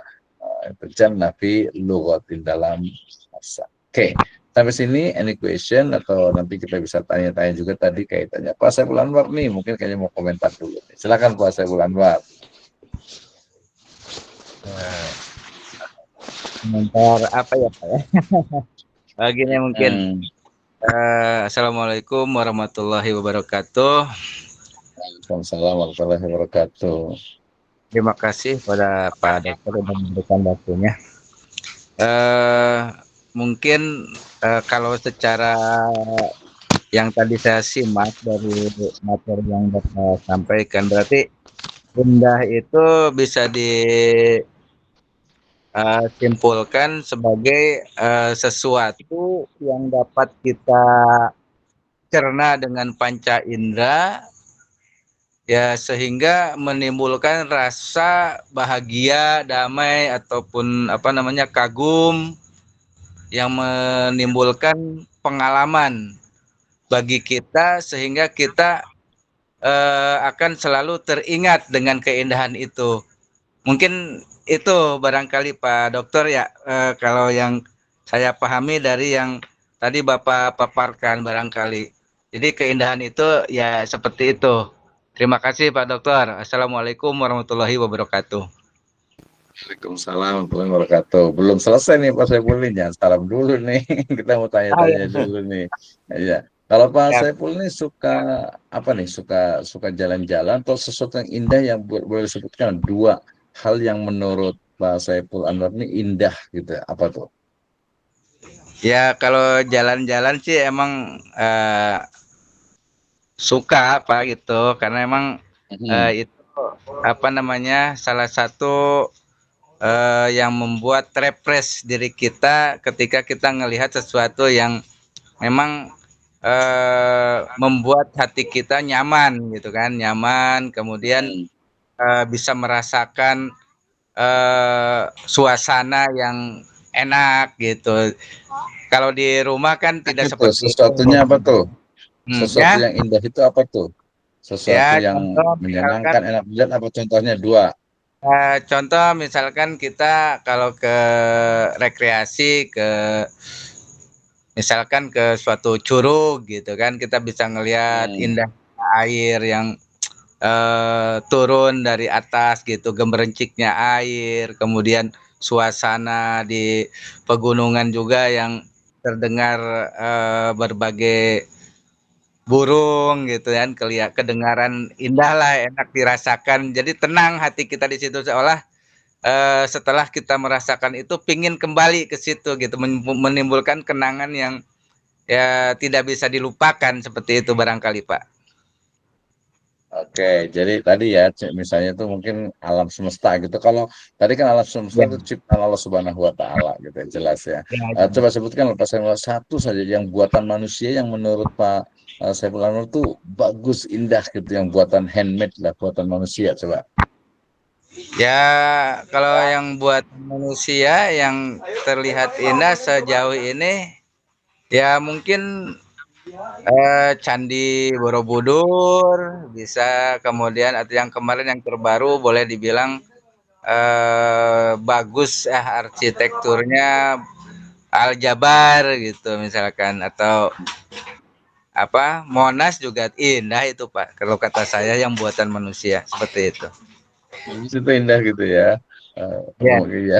Itu jannah fi lughatin dalam bahasa. Oke. Sampai sini, any question atau nanti kita bisa tanya-tanya juga tadi kaitannya. Pak Saiful Anwar nih, mungkin kayaknya mau komentar dulu. Silakan Pak Saiful Anwar. Komentar apa ya Pak ya? Gini mungkin. Assalamualaikum warahmatullahi wabarakatuh. Waalaikumsalam warahmatullahi wabarakatuh. Terima kasih kepada Pak Dokter yang memberikan waktunya. Mungkin kalau secara yang tadi saya simak dari materi yang Bapak sampaikan, berarti Indah itu bisa disimpulkan sebagai sesuatu yang dapat kita cerna dengan panca indera, ya sehingga menimbulkan rasa bahagia, damai ataupun apa namanya kagum yang menimbulkan pengalaman bagi kita sehingga kita akan selalu teringat dengan keindahan itu. Mungkin itu barangkali Pak Dokter ya, kalau yang saya pahami dari yang tadi Bapak paparkan barangkali. Jadi keindahan itu ya seperti itu. Terima kasih Pak Dokter. Assalamualaikum warahmatullahi wabarakatuh. Waalaikumsalam warahmatullahi wabarakatuh. Belum selesai nih Pak Saiful ini, jangan salam dulu nih. Kita mau tanya-tanya dulu nih. Iya. Kalau Pak Ya, Saiful ini suka apa nih? Suka jalan-jalan atau sesuatu yang indah yang boleh disebutkan dua hal yang menurut Pak Saiful Anwar ini indah gitu. Apa tuh? ya kalau jalan-jalan sih emang suka Pak gitu karena emang Hmm. itu apa namanya salah satu yang membuat refresh diri kita ketika kita ngelihat sesuatu yang memang membuat hati kita nyaman gitu kan, nyaman, kemudian Hmm. bisa merasakan suasana yang enak gitu. Kalau di rumah kan tidak Itu seperti itu. sesuatunya apa tuh? Sesuatu Ya, yang indah itu apa tuh? Sesuatu ya yang contoh misalkan menyenangkan, enak dilihat apa contohnya dua? contoh misalkan kita kalau ke rekreasi ke misalkan ke suatu curug gitu kan kita bisa ngelihat Hmm. indah air yang turun dari atas gitu gemerenciknya air kemudian suasana di pegunungan juga yang terdengar berbagai burung gitu kan kedengaran indah lah enak dirasakan jadi tenang hati kita di situ seolah setelah kita merasakan itu pingin kembali ke situ gitu menimbulkan kenangan yang ya tidak bisa dilupakan seperti itu barangkali Pak. Oke, jadi tadi ya, misalnya itu mungkin alam semesta gitu. Kalau tadi kan alam semesta Ya, itu ciptaan Allah Subhanahu Wa Taala gitu, ya, jelas ya. ya, Coba sebutkan lepas satu saja yang buatan manusia yang menurut Pak Saiful Anwar itu bagus, indah gitu, yang buatan handmade lah, buatan manusia. Coba. ya kalau yang buat manusia yang terlihat indah sejauh ini ya mungkin Candi Borobudur bisa kemudian atau yang kemarin yang terbaru boleh dibilang bagus arsitekturnya Al-Jabar gitu misalkan atau apa Monas juga indah itu Pak kalau kata saya yang buatan manusia seperti itu. Bagus itu indah gitu ya. Ya, Mungkin ya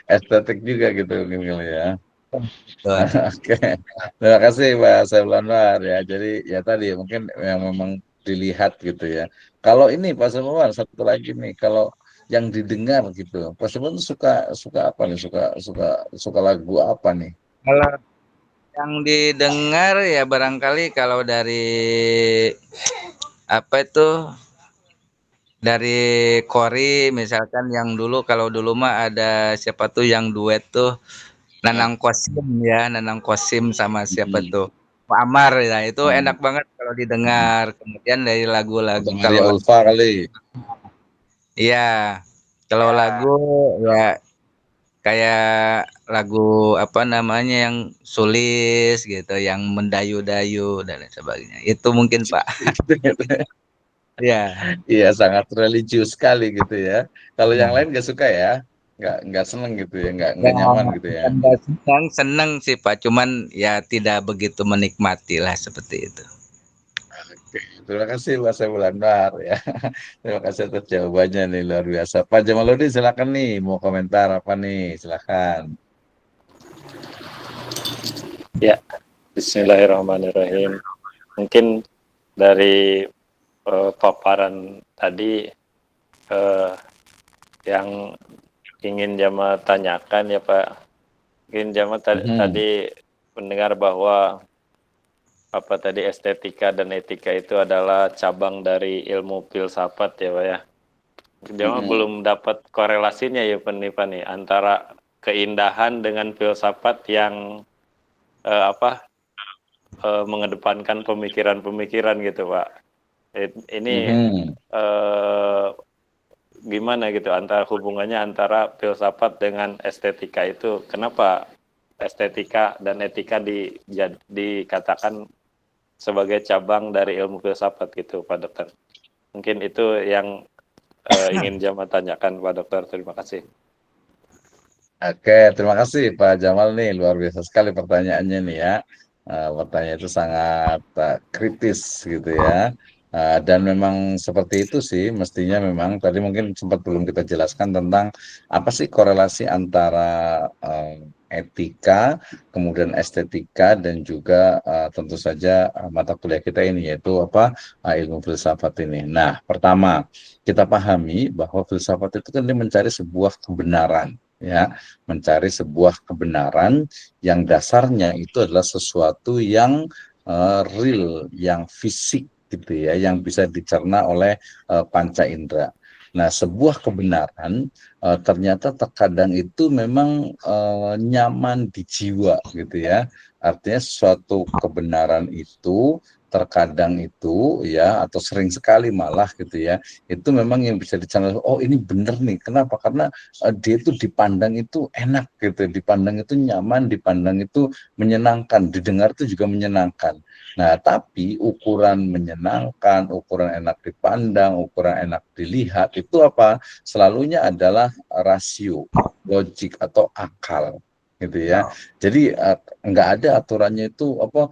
estetik juga gitu mungkin kali ya. betul. Oke, terima kasih Pak Saiful Anwar ya. Jadi ya tadi mungkin yang memang dilihat gitu ya. Kalau ini Pak Saiful Anwar satu lagi nih, kalau yang didengar gitu, Pak Saiful Anwar suka suka apa nih? Suka suka suka lagu apa nih? Kalau yang didengar ya barangkali kalau dari apa itu dari Kori misalkan yang dulu kalau dulu mah ada siapa tuh yang duet tuh Ya. Nanang Kosim ya Nanang Kosim sama siapa Hmm. tuh Pak Amar ya itu Hmm. enak banget kalau didengar kemudian dari lagu-lagu Atau kalau Maria Ulfa kali. iya kalau lagu ya kayak lagu apa namanya yang sulis gitu yang mendayu-dayu dan lain sebagainya itu mungkin Pak ya. Iya sangat religius sekali gitu ya. Kalau yang Nah, lain nggak suka ya, nggak seneng gitu ya, ya, nggak nyaman gitu ya. bukan nggak seneng sih Pak, cuman ya tidak begitu menikmati lah seperti itu. Oke, terima kasih Pak Saiful Anwar ya. Terima kasih atas jawabannya nih luar biasa. Pak Jamaludin silakan nih mau komentar apa nih silakan. Ya, Bismillahirrahmanirrahim. Mungkin dari paparan tadi yang ingin Jama tanyakan ya Pak. Mungkin Jama tadi mendengar bahwa apa tadi estetika dan etika itu adalah cabang dari ilmu filsafat ya Pak ya. Jamal belum dapat korelasinya ya Pak nih antara keindahan dengan filsafat yang mengedepankan pemikiran-pemikiran gitu Pak. Ini gimana gitu antara hubungannya antara filsafat dengan estetika itu? Kenapa estetika dan etika dikatakan sebagai cabang dari ilmu filsafat gitu Pak Dokter? Mungkin itu yang ingin Jamal tanyakan Pak Dokter. Terima kasih. Oke, terima kasih Pak Jamal nih, luar biasa sekali pertanyaannya nih ya. Pertanyaan itu sangat kritis gitu ya. Dan memang seperti itu sih, mestinya memang tadi mungkin sempat belum kita jelaskan tentang apa sih korelasi antara etika, kemudian estetika, dan juga tentu saja mata kuliah kita ini, yaitu apa, ilmu filsafat ini. Nah, pertama, kita pahami bahwa filsafat itu kan dia mencari sebuah kebenaran, ya, mencari sebuah kebenaran yang dasarnya itu adalah sesuatu yang real, yang fisik gitu ya, yang bisa dicerna oleh panca indera. Nah, sebuah kebenaran ternyata terkadang itu memang nyaman di jiwa gitu ya. Artinya suatu kebenaran itu terkadang itu ya, atau sering sekali malah gitu ya, itu memang yang bisa dicerna, oh ini benar nih. Kenapa? Karena dia itu dipandang itu enak gitu, dipandang itu nyaman, dipandang itu menyenangkan, didengar itu juga menyenangkan. Nah, tapi ukuran menyenangkan, ukuran enak dipandang, ukuran enak dilihat, itu apa? Selalunya adalah rasio, logik atau akal gitu ya. Jadi nggak ada aturannya itu apa,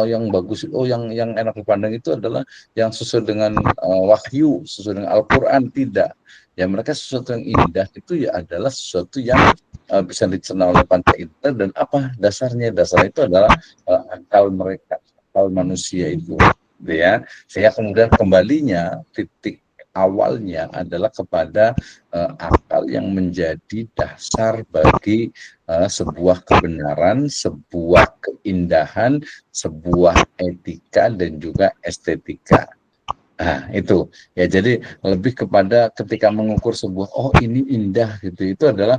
yang bagus, yang enak dipandang itu adalah yang sesuai dengan wahyu, sesuai dengan Al-Quran, tidak. Ya, mereka sesuatu yang indah itu ya adalah sesuatu yang bisa dicerna oleh panca indera. Dan apa dasarnya? Dasarnya itu adalah akal mereka, akal manusia itu, gitu ya. Sehingga kemudian kembalinya titik awalnya adalah kepada akal yang menjadi dasar bagi sebuah kebenaran, sebuah keindahan, sebuah etika, dan juga estetika. Nah, itu ya, jadi lebih kepada ketika mengukur sebuah, oh ini indah gitu, itu adalah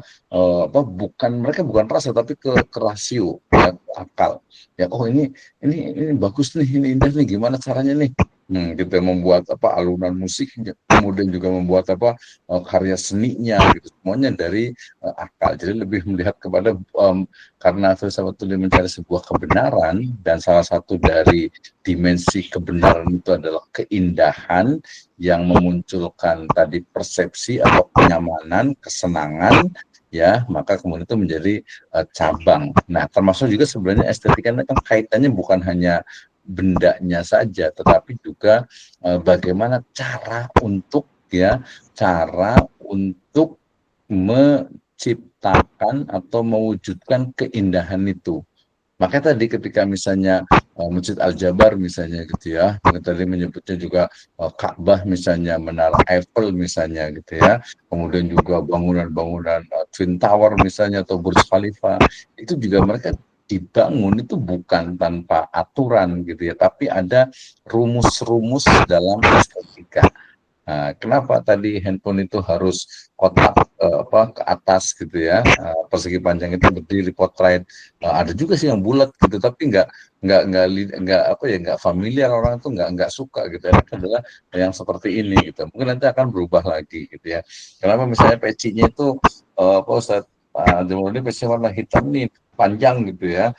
mereka bukan rasa, tapi ke rasio, ya, akal ya. Oh ini bagus nih, ini indah nih, gimana caranya nih, gitu, membuat apa, alunan musiknya, kemudian juga membuat apa, karya seninya gitu, semuanya dari akal. Jadi lebih melihat kepada karena filsafat itu mencari sebuah kebenaran, dan salah satu dari dimensi kebenaran itu adalah keindahan yang memunculkan tadi persepsi atau kenyamanan, kesenangan, ya, maka kemudian itu menjadi cabang. Nah, termasuk juga sebenarnya estetika kan kaitannya bukan hanya bendanya saja, tetapi juga bagaimana cara untuk menciptakan atau mewujudkan keindahan itu. Makanya tadi ketika misalnya Masjid Al-Jabar misalnya gitu ya, tadi menyebutnya juga Ka'bah misalnya, Menara Eiffel misalnya gitu ya, kemudian juga bangunan-bangunan Twin Tower misalnya, atau Burj Khalifa, itu juga mereka dibangun itu bukan tanpa aturan gitu ya, tapi ada rumus-rumus dalam estetika. Nah, kenapa tadi handphone itu harus kotak ke atas gitu ya, persegi panjang itu berdiri portrait. Ada juga sih yang bulat gitu, tapi nggak familiar, orang itu nggak suka gitu. Itu adalah yang seperti ini gitu. Mungkin nanti akan berubah lagi gitu ya. Kenapa misalnya pecinya itu Ustaz Jamaludin, peci warna hitam nih panjang gitu ya.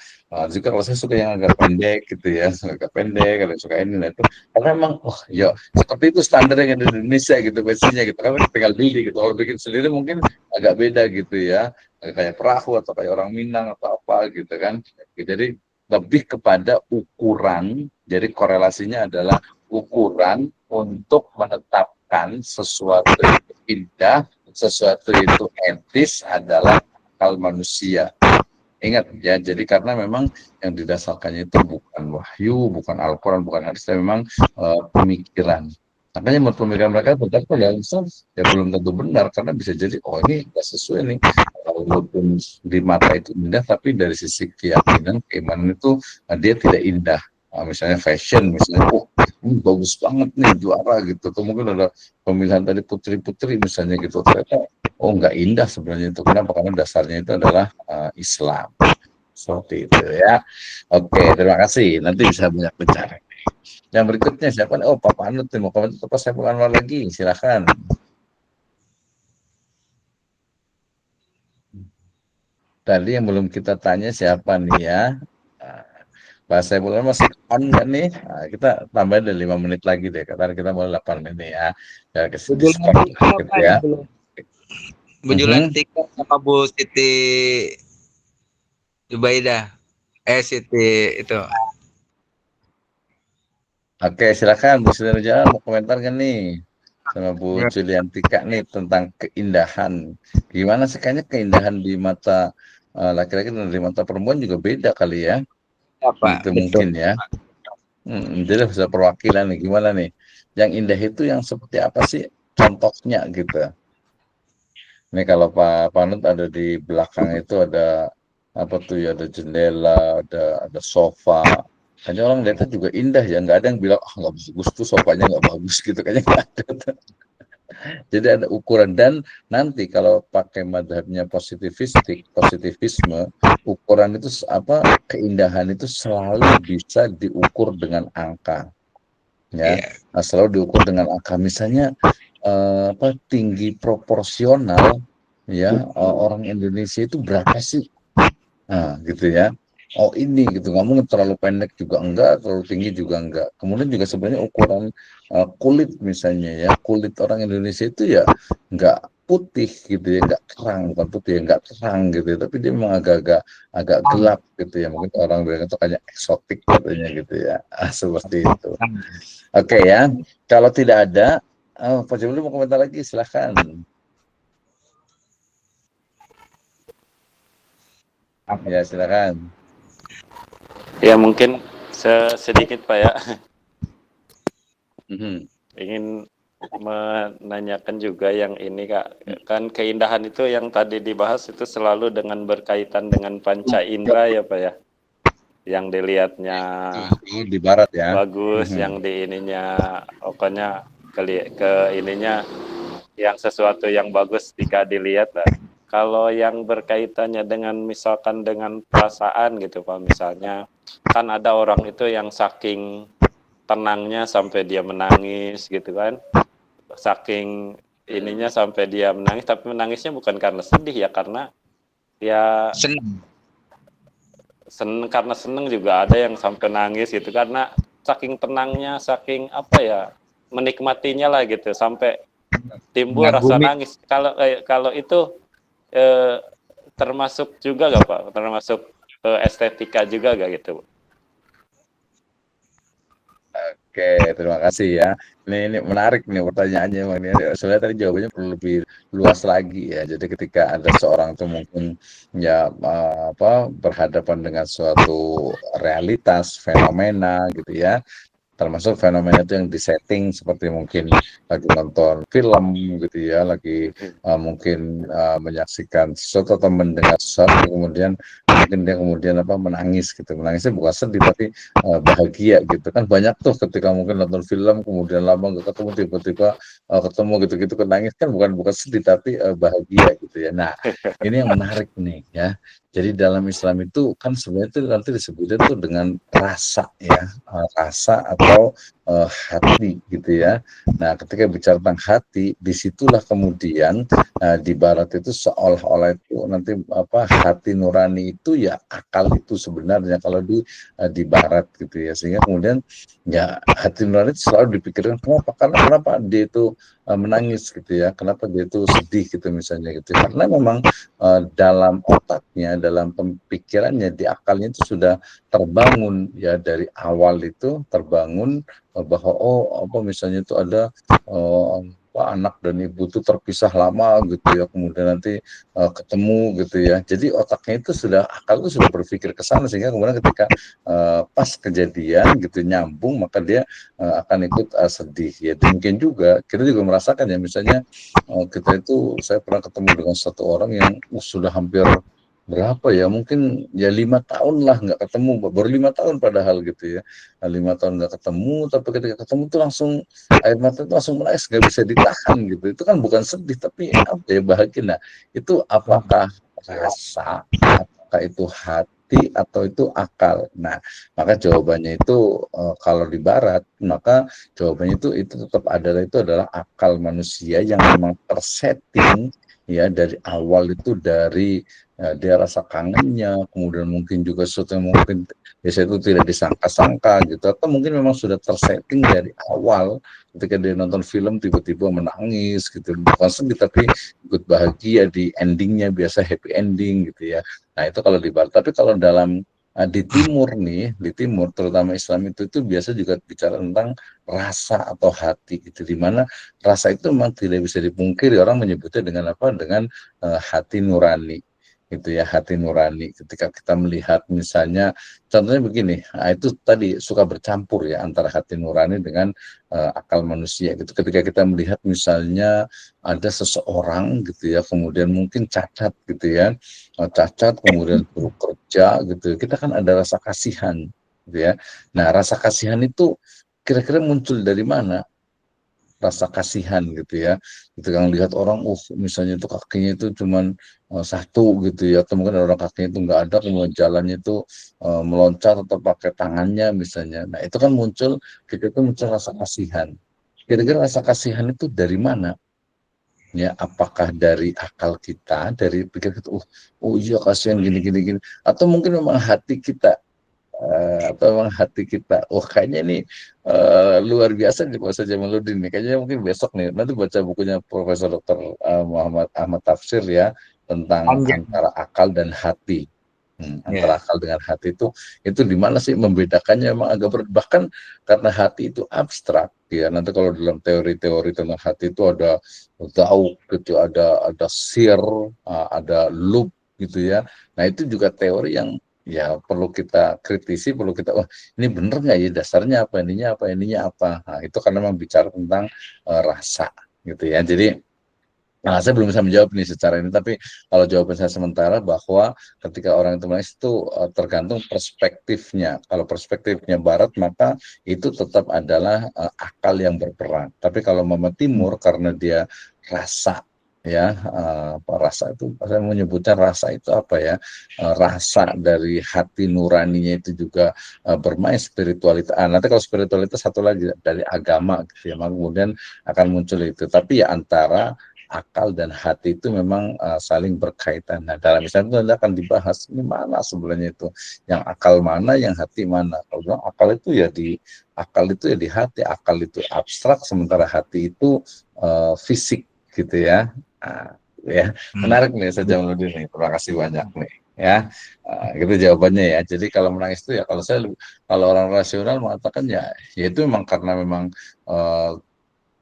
Juga kalau saya suka yang agak pendek gitu ya, agak pendek, kalau suka ini, nah itu karena memang ya seperti itu standar yang ada di Indonesia gitu, basinya gitu, kan tinggal beli gitu. Kalau bikin sendiri mungkin agak beda gitu ya, kayak perahu atau kayak orang Minang atau apa gitu kan. Jadi lebih kepada ukuran, jadi korelasinya adalah ukuran untuk menetapkan sesuatu itu indah, sesuatu itu etis adalah akal manusia. Ingat ya, jadi karena memang yang didasarkannya itu bukan wahyu, bukan Al-Quran, bukan hadis, tapi memang pemikiran. Makanya menurut pemikiran mereka berdasarkan ya belum tentu benar, karena bisa jadi ini nggak sesuai nih, walaupun di mata itu indah, tapi dari sisi keyakinan, keimanan itu dia tidak indah. Misalnya fashion, misalnya bagus banget nih juara gitu, atau mungkin ada pemilihan tadi putri-putri misalnya gitu, ternyata oh nggak indah sebenarnya itu. Kenapa? Karena dasarnya itu adalah Islam. Seperti itu ya. Oke, terima kasih. Nanti bisa banyak bicara. Yang berikutnya siapa? Oh, Papa Anut nih, mau komentar apa saya Anwar lagi? Silakan. Tadi yang belum kita tanya siapa nih ya? Pak Saiful Anwar masih on nggak nih? Nah, kita tambahin deh 5 menit lagi deh. Karena kita mulai 8 menit ya. Ya, diskon gitu ya. Bu Julantika sama Bu Siti Zubaidah. Siti itu. Oke, silakan Bu Siti Jalan mau komentar kan nih sama Bu Juliantika nih tentang keindahan. Gimana sih kayaknya keindahan di mata laki-laki dan di mata perempuan juga beda kali ya? Apa? Itu mungkin ya. Jadi bisa perwakilan nih gimana nih? Yang indah itu yang seperti apa sih contohnya gitu? Ini kalau Pak Panut ada di belakang itu ada apa tuh ya, ada jendela, ada sofa. Kayaknya orang lihatnya juga indah ya, nggak ada yang bilang ah nggak bagus tuh sofanya nggak bagus gitu, kayaknya nggak ada. Jadi ada ukuran, dan nanti kalau pakai madhabnya positivisme, ukuran itu apa, keindahan itu selalu bisa diukur dengan angka, ya. Nah, selalu diukur dengan angka. Misalnya apa, tinggi proporsional ya orang Indonesia itu berapa sih? Nah, gitu ya. Oh ini gitu, nggak mungkin terlalu pendek juga enggak, terlalu tinggi juga enggak. Kemudian juga sebenarnya ukuran kulit misalnya ya, kulit orang Indonesia itu ya nggak putih gitu ya, nggak terang, bukan putih ya, nggak terang gitu ya, tapi dia memang agak gelap gitu ya, mungkin orang bilang itu kayak eksotik katanya gitu ya. Seperti itu. Oke ya, kalau tidak ada, Pak Jumli mau komentar lagi, silahkan. Ya silakan. Ya mungkin sedikit Pak ya. Ingin menanyakan juga yang ini Kak, kan keindahan itu yang tadi dibahas itu selalu dengan berkaitan dengan panca indera ya Pak ya, yang dilihatnya di barat ya bagus, yang di ininya pokoknya ke ininya yang sesuatu yang bagus jika dilihat lah. Kalau yang berkaitannya dengan misalkan dengan perasaan gitu Pak, misalnya kan ada orang itu yang saking tenangnya sampai dia menangis gitu kan, saking ininya sampai dia menangis, tapi menangisnya bukan karena sedih ya, karena ya seneng, karena seneng juga ada yang sampai nangis gitu, karena saking tenangnya, saking apa ya, menikmatinya lah gitu, sampai timbul rasa nangis. Kalau itu termasuk juga gak Pak? Termasuk estetika juga gak gitu? Oke, terima kasih ya. Ini menarik nih pertanyaannya, Bang. Sebenarnya tadi jawabannya perlu lebih luas lagi ya. Jadi ketika ada seorang tuh mungkin ya apa, berhadapan dengan suatu realitas, fenomena gitu ya. Termasuk fenomena itu yang disetting seperti mungkin lagi nonton film gitu ya, lagi mungkin menyaksikan sesuatu atau mendengar sesuatu, kemudian mungkin dia kemudian apa, menangis gitu. Menangisnya bukan sedih tapi bahagia gitu kan. Banyak tuh ketika mungkin nonton film kemudian lama nggak ketemu, tiba-tiba ketemu gitu-gitu kan, nangis kan bukan sedih tapi bahagia gitu ya. Nah ini yang menarik nih ya. Jadi dalam Islam itu kan sebenarnya itu nanti disebutnya tuh dengan rasa ya, rasa atau hati gitu ya. Nah ketika bicara tentang hati, disitulah kemudian di Barat itu seolah-olah itu nanti apa, hati nurani itu ya akal itu sebenarnya kalau di Barat gitu ya. Sehingga kemudian ya hati nurani itu selalu dipikirkan kenapa dia itu menangis gitu ya, kenapa dia itu sedih gitu misalnya gitu, karena memang dalam otaknya, dalam pemikirannya, di akalnya itu sudah terbangun ya, dari awal itu terbangun bahwa oh apa misalnya itu ada anak dan ibu itu terpisah lama gitu ya, kemudian nanti ketemu gitu ya. Jadi otaknya itu sudah, akal itu sudah berpikir ke sana, sehingga kemudian ketika pas kejadian gitu nyambung, maka dia akan ikut sedih ya. Demikian juga kita juga merasakan ya, misalnya kita itu, saya pernah ketemu dengan satu orang yang sudah hampir berapa ya, mungkin ya 5 tahun lah nggak ketemu, baru 5 tahun padahal gitu ya. Nah, 5 tahun nggak ketemu, tapi ketika ketemu tuh langsung air mata itu langsung menangis, nggak bisa ditahan gitu. Itu kan bukan sedih tapi apa ya, bahagia. Nah itu apakah rasa, apakah itu hati, atau itu akal? Nah maka jawabannya itu kalau di barat maka jawabannya itu tetap adalah, itu adalah akal manusia yang memang tersetting ya dari awal, itu dari dia rasa kangennya, kemudian mungkin juga sesuatu yang mungkin biasa itu tidak disangka-sangka gitu, atau mungkin memang sudah tersetting dari awal ketika dia nonton film tiba-tiba menangis gitu, bukan sedih tapi ikut bahagia di endingnya, biasa happy ending gitu ya. Nah itu kalau di barat, tapi kalau dalam di timur nih, di timur terutama Islam itu biasa juga bicara tentang rasa atau hati gitu, dimana rasa itu memang tidak bisa dipungkiri, orang menyebutnya dengan apa, dengan hati nurani gitu ya, hati nurani. Ketika kita melihat misalnya contohnya begini, nah itu tadi suka bercampur ya antara hati nurani dengan akal manusia gitu. Ketika kita melihat misalnya ada seseorang gitu ya, kemudian mungkin cacat gitu ya, cacat kemudian suruh kerja gitu, kita kan ada rasa kasihan gitu ya. Nah rasa kasihan itu kira-kira muncul dari mana? Rasa kasihan gitu ya, gitu kan, lihat orang misalnya itu kakinya itu cuman satu gitu ya, atau mungkin orang kakinya itu nggak ada, kemudian jalannya itu meloncat atau pakai tangannya misalnya. Nah itu kan muncul, kita itu muncul rasa kasihan. Kira-kira rasa kasihan itu dari mana ya? Apakah dari akal kita, dari pikir kita, oh iya kasihan gini gini gini, atau mungkin memang hati kita, atau memang hati kita, kayaknya ini luar biasa nih Pak Ustadz Jamaluddin nih, kayaknya mungkin besok nih nanti baca bukunya Profesor Dr. Muhammad Ahmad Tafsir ya, tentang Panjang. antara akal dan hati. Antara Ya. akal dengan hati itu di mana sih membedakannya, memang agak berat, bahkan karena hati itu abstrak ya. Nanti kalau dalam teori-teori tentang hati itu ada tahu gitu, ada sir, ada loop gitu ya. Nah itu juga teori yang ya perlu kita kritisi, perlu kita, ini bener nggak ya, dasarnya apa, ininya apa. Nah itu karena memang bicara tentang rasa gitu ya. Jadi nah, saya belum bisa menjawab nih secara ini, tapi kalau jawaban saya sementara bahwa ketika orang itu menangis itu tergantung perspektifnya. Kalau perspektifnya barat, maka itu tetap adalah akal yang berperan. Tapi kalau Mama Timur, karena dia rasa ya, apa rasa itu, saya menyebutnya rasa itu apa ya, rasa dari hati nuraninya itu juga bermain spiritualitas. Nanti kalau spiritualitas satu lagi dari agama gitu ya, maka kemudian akan muncul itu. Tapi ya antara akal dan hati itu memang saling berkaitan. Nah, dalam Islam itu akan dibahas ini mana sebenarnya itu, yang akal mana, yang hati mana. Kalau bilang akal itu ya di hati, akal itu abstrak, sementara hati itu fisik gitu ya. Nah, ya menarik nih saya Jamaluddin nih. Terima kasih banyak nih. Ya, gitu jawabannya ya. Jadi kalau menangis itu ya, kalau orang rasional mengatakan ya itu memang karena memang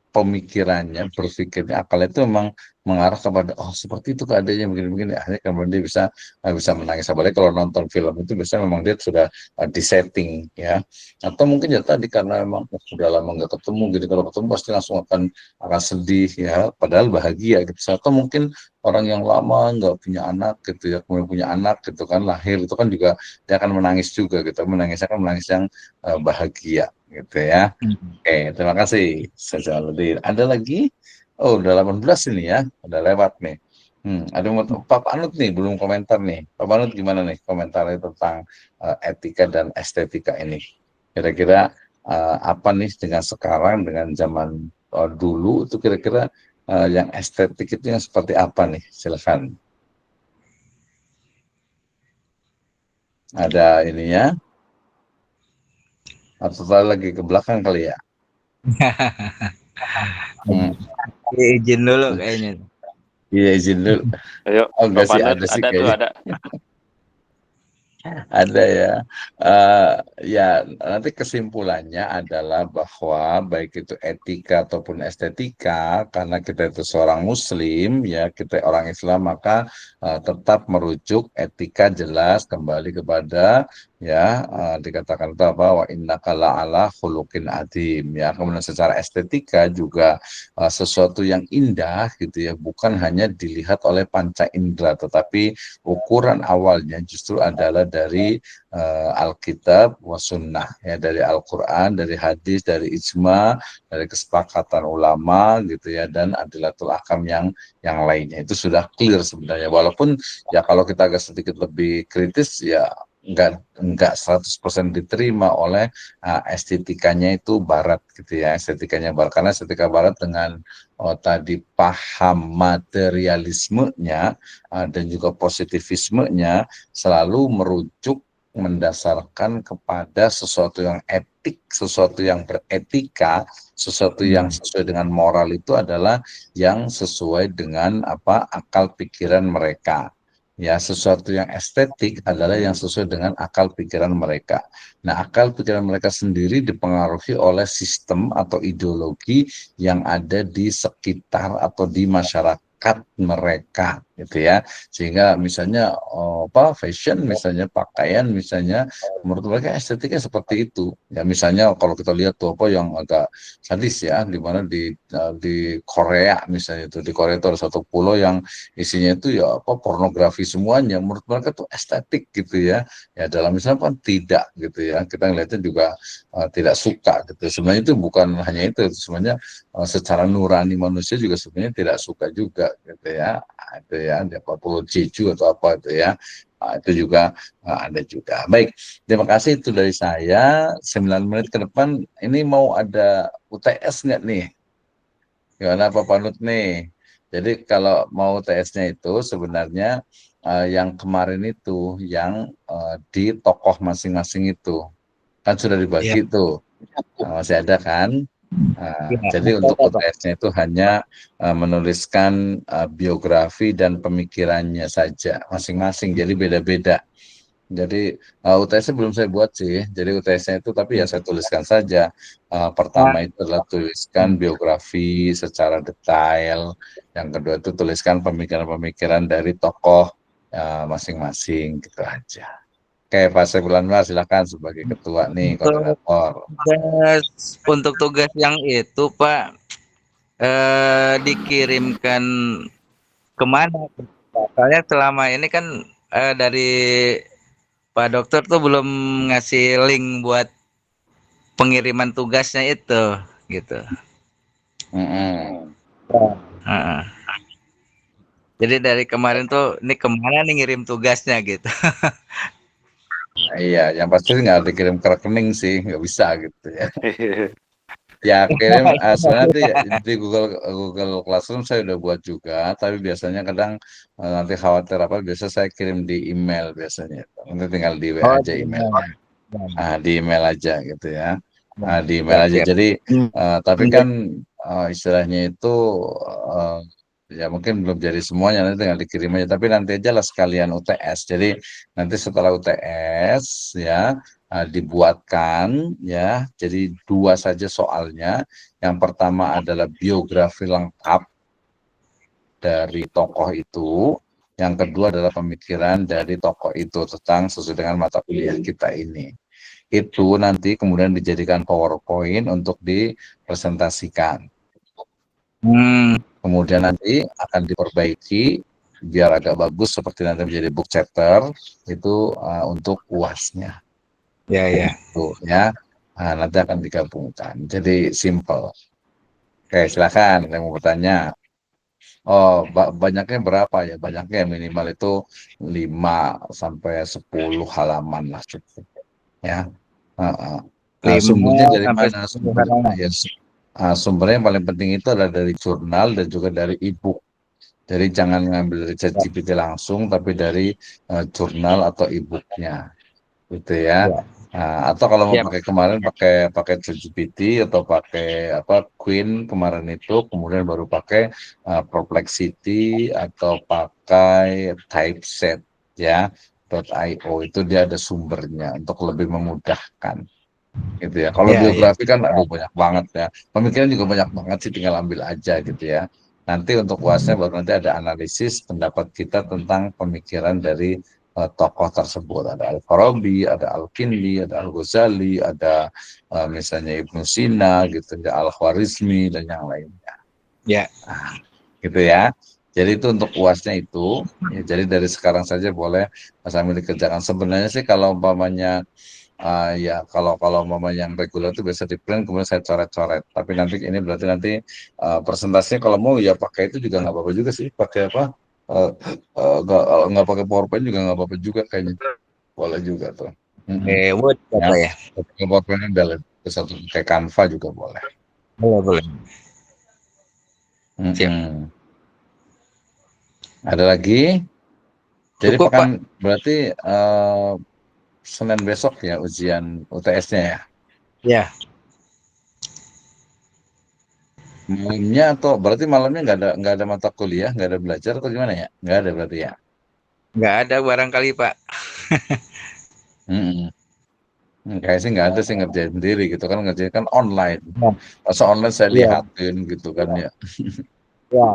pemikirannya, berpikirnya, akalnya itu memang mengarah kepada seperti itu keadaannya begini-begini, akhirnya kemudian dia bisa menangis. Apalagi kalau nonton film itu biasanya memang dia sudah disetting ya, atau mungkin ya tadi karena memang sudah lama nggak ketemu gitu, kalau ketemu pasti langsung akan sedih ya, padahal bahagia gitu. Atau mungkin orang yang lama nggak punya anak gitu ya, kemudian punya anak gitu kan, lahir itu kan juga dia akan menangis juga gitu, menangisnya kan menangis yang bahagia gitu ya. Oke, terima kasih Sajaluddin. Ada lagi? Oh, udah 18 ini ya, udah lewat nih. Ada yang mau Pak Panut nih, belum komentar nih. Pak Panut gimana nih komentarnya tentang etika dan estetika ini? Kira-kira apa nih dengan sekarang, dengan zaman dulu itu kira-kira yang estetik itu yang seperti apa nih? Silakan. Ada ininya? Atau lagi ke belakang kali ya? Hmm. Izin dulu kayaknya. Iya izin dulu. Ayo, Oh enggak Pak sih, Panut, ada sih ada tuh, kayaknya. ada. Ada ya. Eh, ya, nanti kesimpulannya adalah bahwa baik itu etika ataupun estetika, karena kita itu seorang Muslim, ya kita orang Islam, maka tetap merujuk etika jelas kembali kepada ya dikatakan itu apa wa innaka la'ala khuluqin adim ya. Kemudian secara estetika juga sesuatu yang indah gitu ya, bukan hanya dilihat oleh panca indera, tetapi ukuran awalnya justru adalah dari Alkitab wa Sunnah ya, dari Al-Quran, dari hadis, dari ijma, dari kesepakatan ulama gitu ya, dan adilatul ahkam yang lainnya itu sudah clear sebenarnya. Walaupun ya kalau kita agak sedikit lebih kritis ya enggak 100% diterima oleh estetikanya itu barat gitu ya, estetikanya barat, karena estetika barat dengan tadi paham materialismenya dan juga positivismenya selalu merujuk mendasarkan kepada sesuatu yang etik, sesuatu yang beretika, sesuatu yang sesuai dengan moral itu adalah yang sesuai dengan apa akal pikiran mereka. Ya, sesuatu yang estetik adalah yang sesuai dengan akal pikiran mereka. Nah, akal pikiran mereka sendiri dipengaruhi oleh sistem atau ideologi yang ada di sekitar atau di masyarakat mereka gitu ya, sehingga misalnya fashion, misalnya pakaian, misalnya menurut mereka estetiknya seperti itu ya. Misalnya kalau kita lihat tuh apa yang agak sadis ya, di mana di Korea misalnya, itu di Korea itu ada satu pulau yang isinya itu ya apa pornografi semuanya, menurut mereka tuh estetik gitu ya. Ya dalam Islam kan tidak gitu ya, kita ngeliatnya juga tidak suka gitu. Sebenarnya itu bukan hanya itu sebenarnya secara nurani manusia juga sebenarnya tidak suka juga gitu ya. Itu ya, di 40 Jeju atau apa itu ya. Itu juga ada juga. Baik, terima kasih itu dari saya. 9 menit ke depan ini mau ada UTS nggak nih? Gimana Pak Panut nih? Jadi kalau mau UTS-nya itu sebenarnya yang kemarin itu yang di tokoh masing-masing itu kan sudah Ya, dibagi tuh. Masih ada kan? ya. Jadi untuk UTS-nya itu hanya menuliskan biografi dan pemikirannya saja masing-masing. Jadi beda-beda. Jadi UTS-nya belum saya buat sih. Jadi UTS-nya itu tapi ya saya tuliskan saja. Pertama itu adalah tuliskan biografi secara detail. Yang kedua itu tuliskan pemikiran-pemikiran dari tokoh masing-masing gitu aja. Oke, Pak Sebulan Mas, silakan sebagai ketua nih, Untuk koordinator. tugas yang itu Pak dikirimkan kemana? Soalnya selama ini kan dari Pak Dokter tuh belum ngasih link buat pengiriman tugasnya itu, gitu. Mm-mm. Heeh. Jadi dari kemarin tuh, ini kemana nih ngirim tugasnya gitu. Iya, yang pasti nggak dikirim ke rekening sih, nggak bisa gitu ya. Ya kirim sebenarnya di Google Google Classroom saya udah buat juga, tapi biasanya kadang nanti khawatir apa, biasa saya kirim di email biasanya. Nanti tinggal di WA Oh, aja email. iya. Di email aja gitu ya. Di email Siap, aja. siap. Jadi tapi kan istilahnya itu eh, ya mungkin belum jadi semuanya, nanti tinggal dikirim aja. Tapi nanti aja lah sekalian UTS. Jadi nanti setelah UTS ya dibuatkan ya. Jadi dua saja soalnya. Yang pertama adalah biografi lengkap dari tokoh itu. Yang kedua adalah pemikiran dari tokoh itu tentang sesuai dengan mata kuliah kita ini. Itu nanti kemudian dijadikan PowerPoint untuk dipresentasikan. Hmm, Kemudian nanti akan diperbaiki biar agak bagus seperti nanti menjadi book chapter itu untuk UASnya. ya, ya. Itu ya. Nanti akan digabungkan. Jadi simple. Oke, silakan yang mau bertanya. Oh, banyaknya berapa ya? Banyaknya minimal itu 5 sampai 10 halaman lah cukup. Ya. Sumbernya 5 dari sampai mana? 10 halaman. Sumbernya yang paling penting itu adalah dari jurnal dan juga dari e-book. Jadi jangan ngambil dari ChatGPT langsung, tapi dari jurnal atau e-booknya, gitu ya. Ya. Atau kalau mau Siap. pakai kemarin pakai ChatGPT atau pakai apa Queen kemarin itu, kemudian baru pakai Perplexity atau pakai Typeset, ya. .io itu dia ada sumbernya untuk lebih memudahkan gitu ya. Kalau Ya, ya. biografi kan aduh banyak banget ya. Pemikiran juga banyak banget sih, tinggal ambil aja gitu ya. Nanti untuk UASnya baru nanti ada analisis pendapat kita tentang pemikiran dari tokoh tersebut. Ada Al-Farabi, ada Al-Kindi, ada Al-Ghazali, ada misalnya Ibnu Sina gitu ya, Al-Khwarizmi dan yang lainnya. Ya. Nah, gitu ya. Jadi itu untuk UASnya itu. Ya, jadi dari sekarang saja boleh sambil dikerjakan. Sebenarnya sih kalau umpamanya ya kalau mama yang reguler itu biasa di print kemudian saya coret-coret. Tapi nanti ini berarti nanti presentasinya kalau mau ya pakai itu juga nggak apa-apa juga sih. Pakai apa? Uh, nggak pakai PowerPoint juga nggak apa-apa juga kayaknya. Boleh juga tuh. Word Ya, apa ya? pakai PowerPoint udah satu kayak Canva juga boleh. Boleh. Siap. Ada lagi? Jadi Cukup, Pak. berarti Senin besok ya ujian UTS-nya ya? Ya. Malamnya atau berarti malamnya nggak ada mata kuliah, nggak ada belajar atau gimana ya? Nggak ada berarti ya? Nggak ada barangkali, Pak. Hmm. Kayak sih nggak ada sih, ngerjain sendiri gitu kan, ngerjain kan online. Ya. Masa online saya Iya. lihatin gitu kan ya. Ya.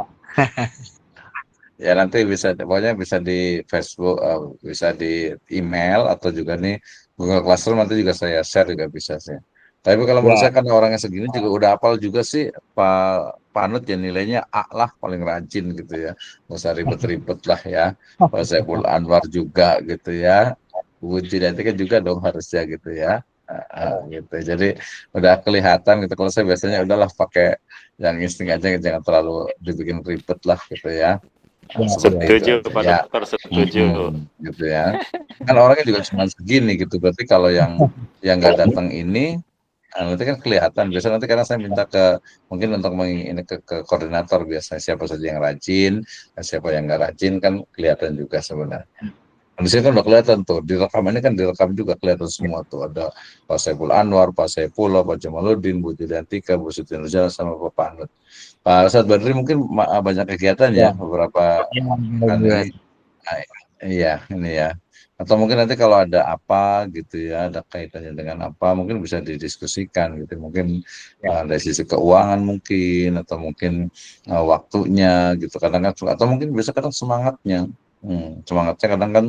Ya nanti bisa, pokoknya bisa di Facebook, bisa di email atau juga nih Google Classroom nanti juga saya share juga bisa sih. Tapi kalau menurut Ya. saya kan orangnya segini juga udah hafal juga sih Pak Panut ya, nilainya A lah paling rajin gitu ya. Nggak usah ribet-ribet lah ya. Pak Saiful Anwar juga gitu ya. Bu Julianti kan juga dong harusnya gitu ya. Gitu. Jadi udah kelihatan gitu. Kalau saya biasanya udahlah pakai yang insting aja, jangan terlalu dibikin ribet lah gitu ya. Ya. Seperti itu Setuju, aja Pak ya. Dokter, setuju. Gitu ya. Kan orangnya juga cuma segini gitu. Berarti kalau yang nggak datang ini nanti kan kelihatan. Biasa nanti karena saya minta ke mungkin untuk ini ke koordinator biasanya siapa saja yang rajin, siapa yang nggak rajin kan kelihatan juga sebenarnya. Di sini kan udah kelihatan tuh, di rekamannya kan direkam juga kelihatan semua tuh. Ada Pak Saiful Anwar, Pak Saifullah, Pak Jamaluddin, Bu Juliantika, Bu Siti Nurjana, sama Pak Panut. Pak Ustadz Badri mungkin banyak kegiatan ya, Ya. beberapa kan Ya. ini. Nah, iya, ini ya. Atau mungkin nanti kalau ada apa gitu ya, ada kaitannya dengan apa, mungkin bisa didiskusikan gitu. Mungkin dari sisi keuangan mungkin, atau mungkin waktunya gitu. Kadang kan, atau mungkin bisa kadang semangatnya. Semangatnya kadang kan,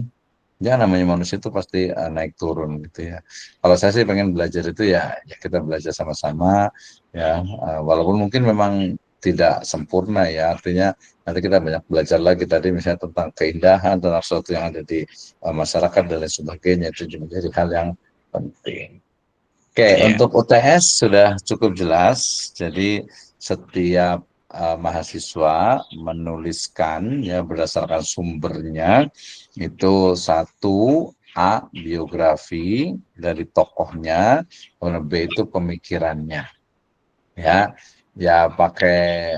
ya namanya manusia itu pasti naik turun gitu ya. Kalau saya sih pengen belajar itu ya kita belajar sama-sama ya, walaupun mungkin memang tidak sempurna ya, artinya nanti kita banyak belajar lagi tadi misalnya tentang keindahan tentang sesuatu yang ada di masyarakat dan lain sebagainya, itu juga menjadi hal yang penting. Oke, untuk UTS sudah cukup jelas. Jadi setiap mahasiswa menuliskan ya berdasarkan sumbernya itu satu A biografi dari tokohnya, kemudian B itu pemikirannya. Ya pakai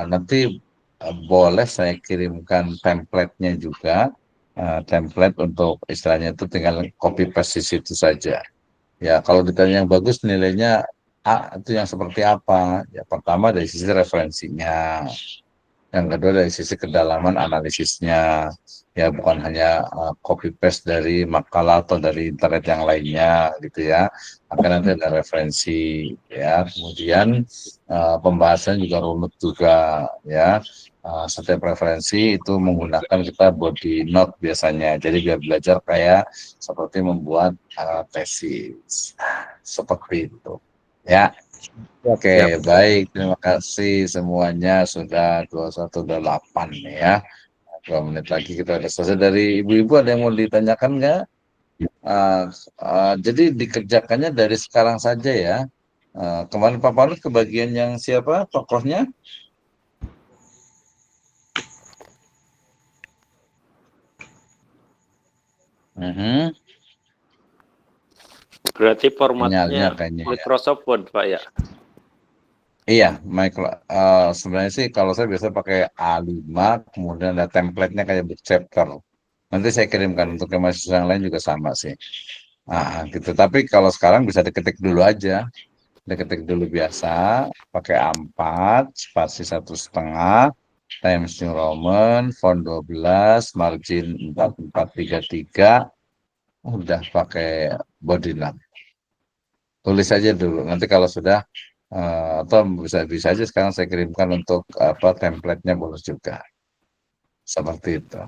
nanti boleh saya kirimkan template-nya juga, template untuk istilahnya itu tinggal copy paste di situ saja. Ya, kalau ditanya yang bagus nilainya A itu yang seperti apa? Ya, pertama dari sisi referensinya, yang kedua dari sisi kedalaman analisisnya. Ya, bukan hanya copy paste dari makalah atau dari internet yang lainnya gitu ya. Akan nanti ada referensi ya. Kemudian pembahasan juga runut juga ya. Setiap referensi itu menggunakan kita body note biasanya. Jadi biar belajar kayak seperti membuat tesis. Seperti itu. Ya. Oke, baik. Terima kasih semuanya. Sudah 21.08 ya. 2 menit lagi kita udah selesai. Dari ibu-ibu ada yang mau ditanyakan nggak? Jadi dikerjakannya dari sekarang saja ya. Kemarin Pak Panut ke bagian yang siapa tokohnya? Berarti Sinyalnya formatnya kayaknya ya. Microsoft Word, Pak ya? Iya, sebenarnya sih kalau saya biasa pakai A5, kemudian ada template-nya kayak book chapter. Nanti saya kirimkan untuk ke mahasiswa yang lain juga sama sih. Gitu. Tapi kalau sekarang bisa diketik dulu aja. Diketik dulu biasa, pakai A4, spasi 1,5, Times New Roman, font 12, margin 4433, udah pakai body lamp. Tulis aja dulu, nanti kalau sudah atau bisa aja sekarang saya kirimkan untuk template-nya boleh juga. Seperti itu.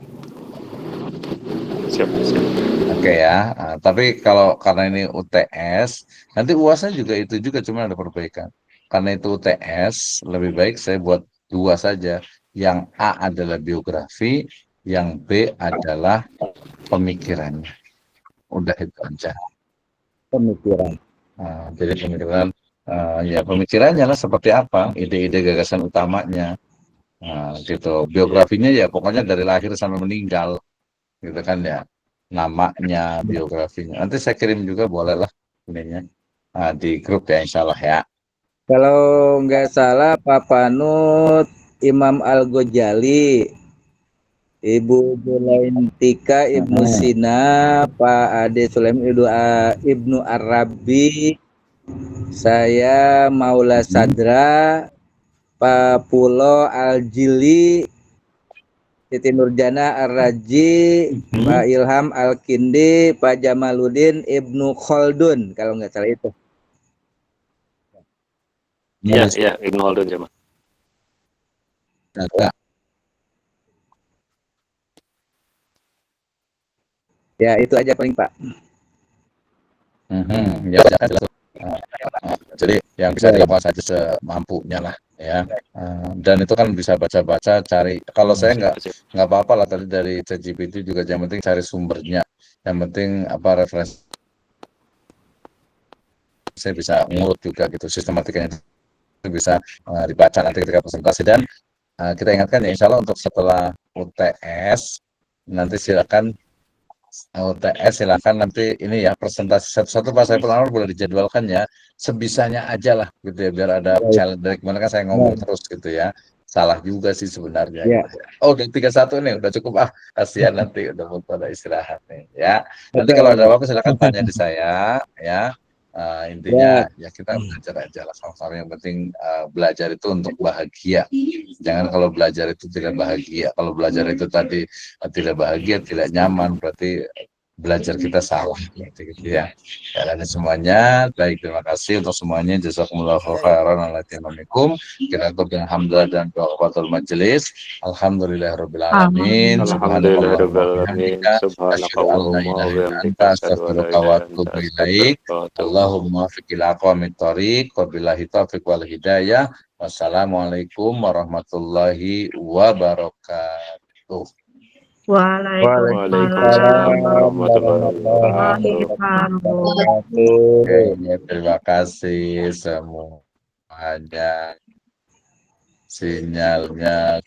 Siap. Oke ya, tapi kalau karena ini UTS, nanti UASnya juga itu juga, cuma ada perbaikan. Karena itu UTS, lebih baik saya buat 2 saja. Yang A adalah biografi, yang B adalah pemikirannya. Udah itu aja. Pemikiran. Jadi pemikiran, ya pemikirannya lah seperti apa, ide-ide gagasan utamanya. Gitu. Biografinya ya pokoknya dari lahir sampai meninggal, gitu kan ya. Namanya, biografinya. Nanti saya kirim juga boleh lah ininya di grup ya, insya Allah ya. Kalau nggak salah Pak Panut Imam Al-Ghazali, Ibu Julaintika Ibnu Sina, Pak Ade Sulaiman Ibnu Arabi, saya Maula Sadra, Pak Pulo Al-Jili, Siti Nurjana Ar-Raji, Pak Ilham Al-Kindi, Pak Jamaluddin Ibnu Khaldun, kalau nggak salah itu. Iya, Ibnu Khaldun coba. Ya, itu aja paling Pak. Ya, jadi yang bisa dilakukan saja semampunya lah ya. Dan itu kan bisa baca-baca, cari. Kalau saya nggak apa-apa lah tadi dari ChatGPT juga, yang penting cari sumbernya, yang penting referensi. Saya bisa ngurut juga gitu, sistematikanya itu bisa dibaca nanti ketika presentasi. Dan kita ingatkan ya, insya Allah untuk setelah UTS nanti silakan nanti ini ya presentasi satu-satu Pak Saiful Anwar boleh dijadwalkan ya, sebisanya aja lah gitu ya, biar ada challenge. Dari kemana kan saya ngomong terus gitu ya, salah juga sih sebenarnya. Gitu ya. Oh, udah 31 nih, udah cukup kasihan nanti udah mau pada istirahat nih ya. Nanti kalau ada apa-apa silakan tanya di saya ya. Intinya ya kita belajar aja lah sama-sama, yang penting belajar itu untuk bahagia. Jangan kalau belajar itu tidak bahagia, kalau belajar itu tadi tidak bahagia, tidak nyaman, berarti belajar kita salah gitu ya. Dan semuanya baik, terima kasih untuk semuanya. Jazakumullahu khairan ala tiyamikum. Kita tutup dengan hamdalah dan doa kafatul majelis. Alhamdulillahirabbil alamin. Alhamdulillahirobbilalamin. Subhanakallahumma wa bihamdika asyhadu an la ilaha illa anta astaghfiruka wa atubu ilaik. Allahumma fiqil aqwamit thoriq wa billahi taufiq wal hidayah. Wassalamualaikum warahmatullahi wabarakatuh. Waalaikumsalam warahmatullahi wabarakatuh. Oke, terima kasih semuanya. Sinyalnya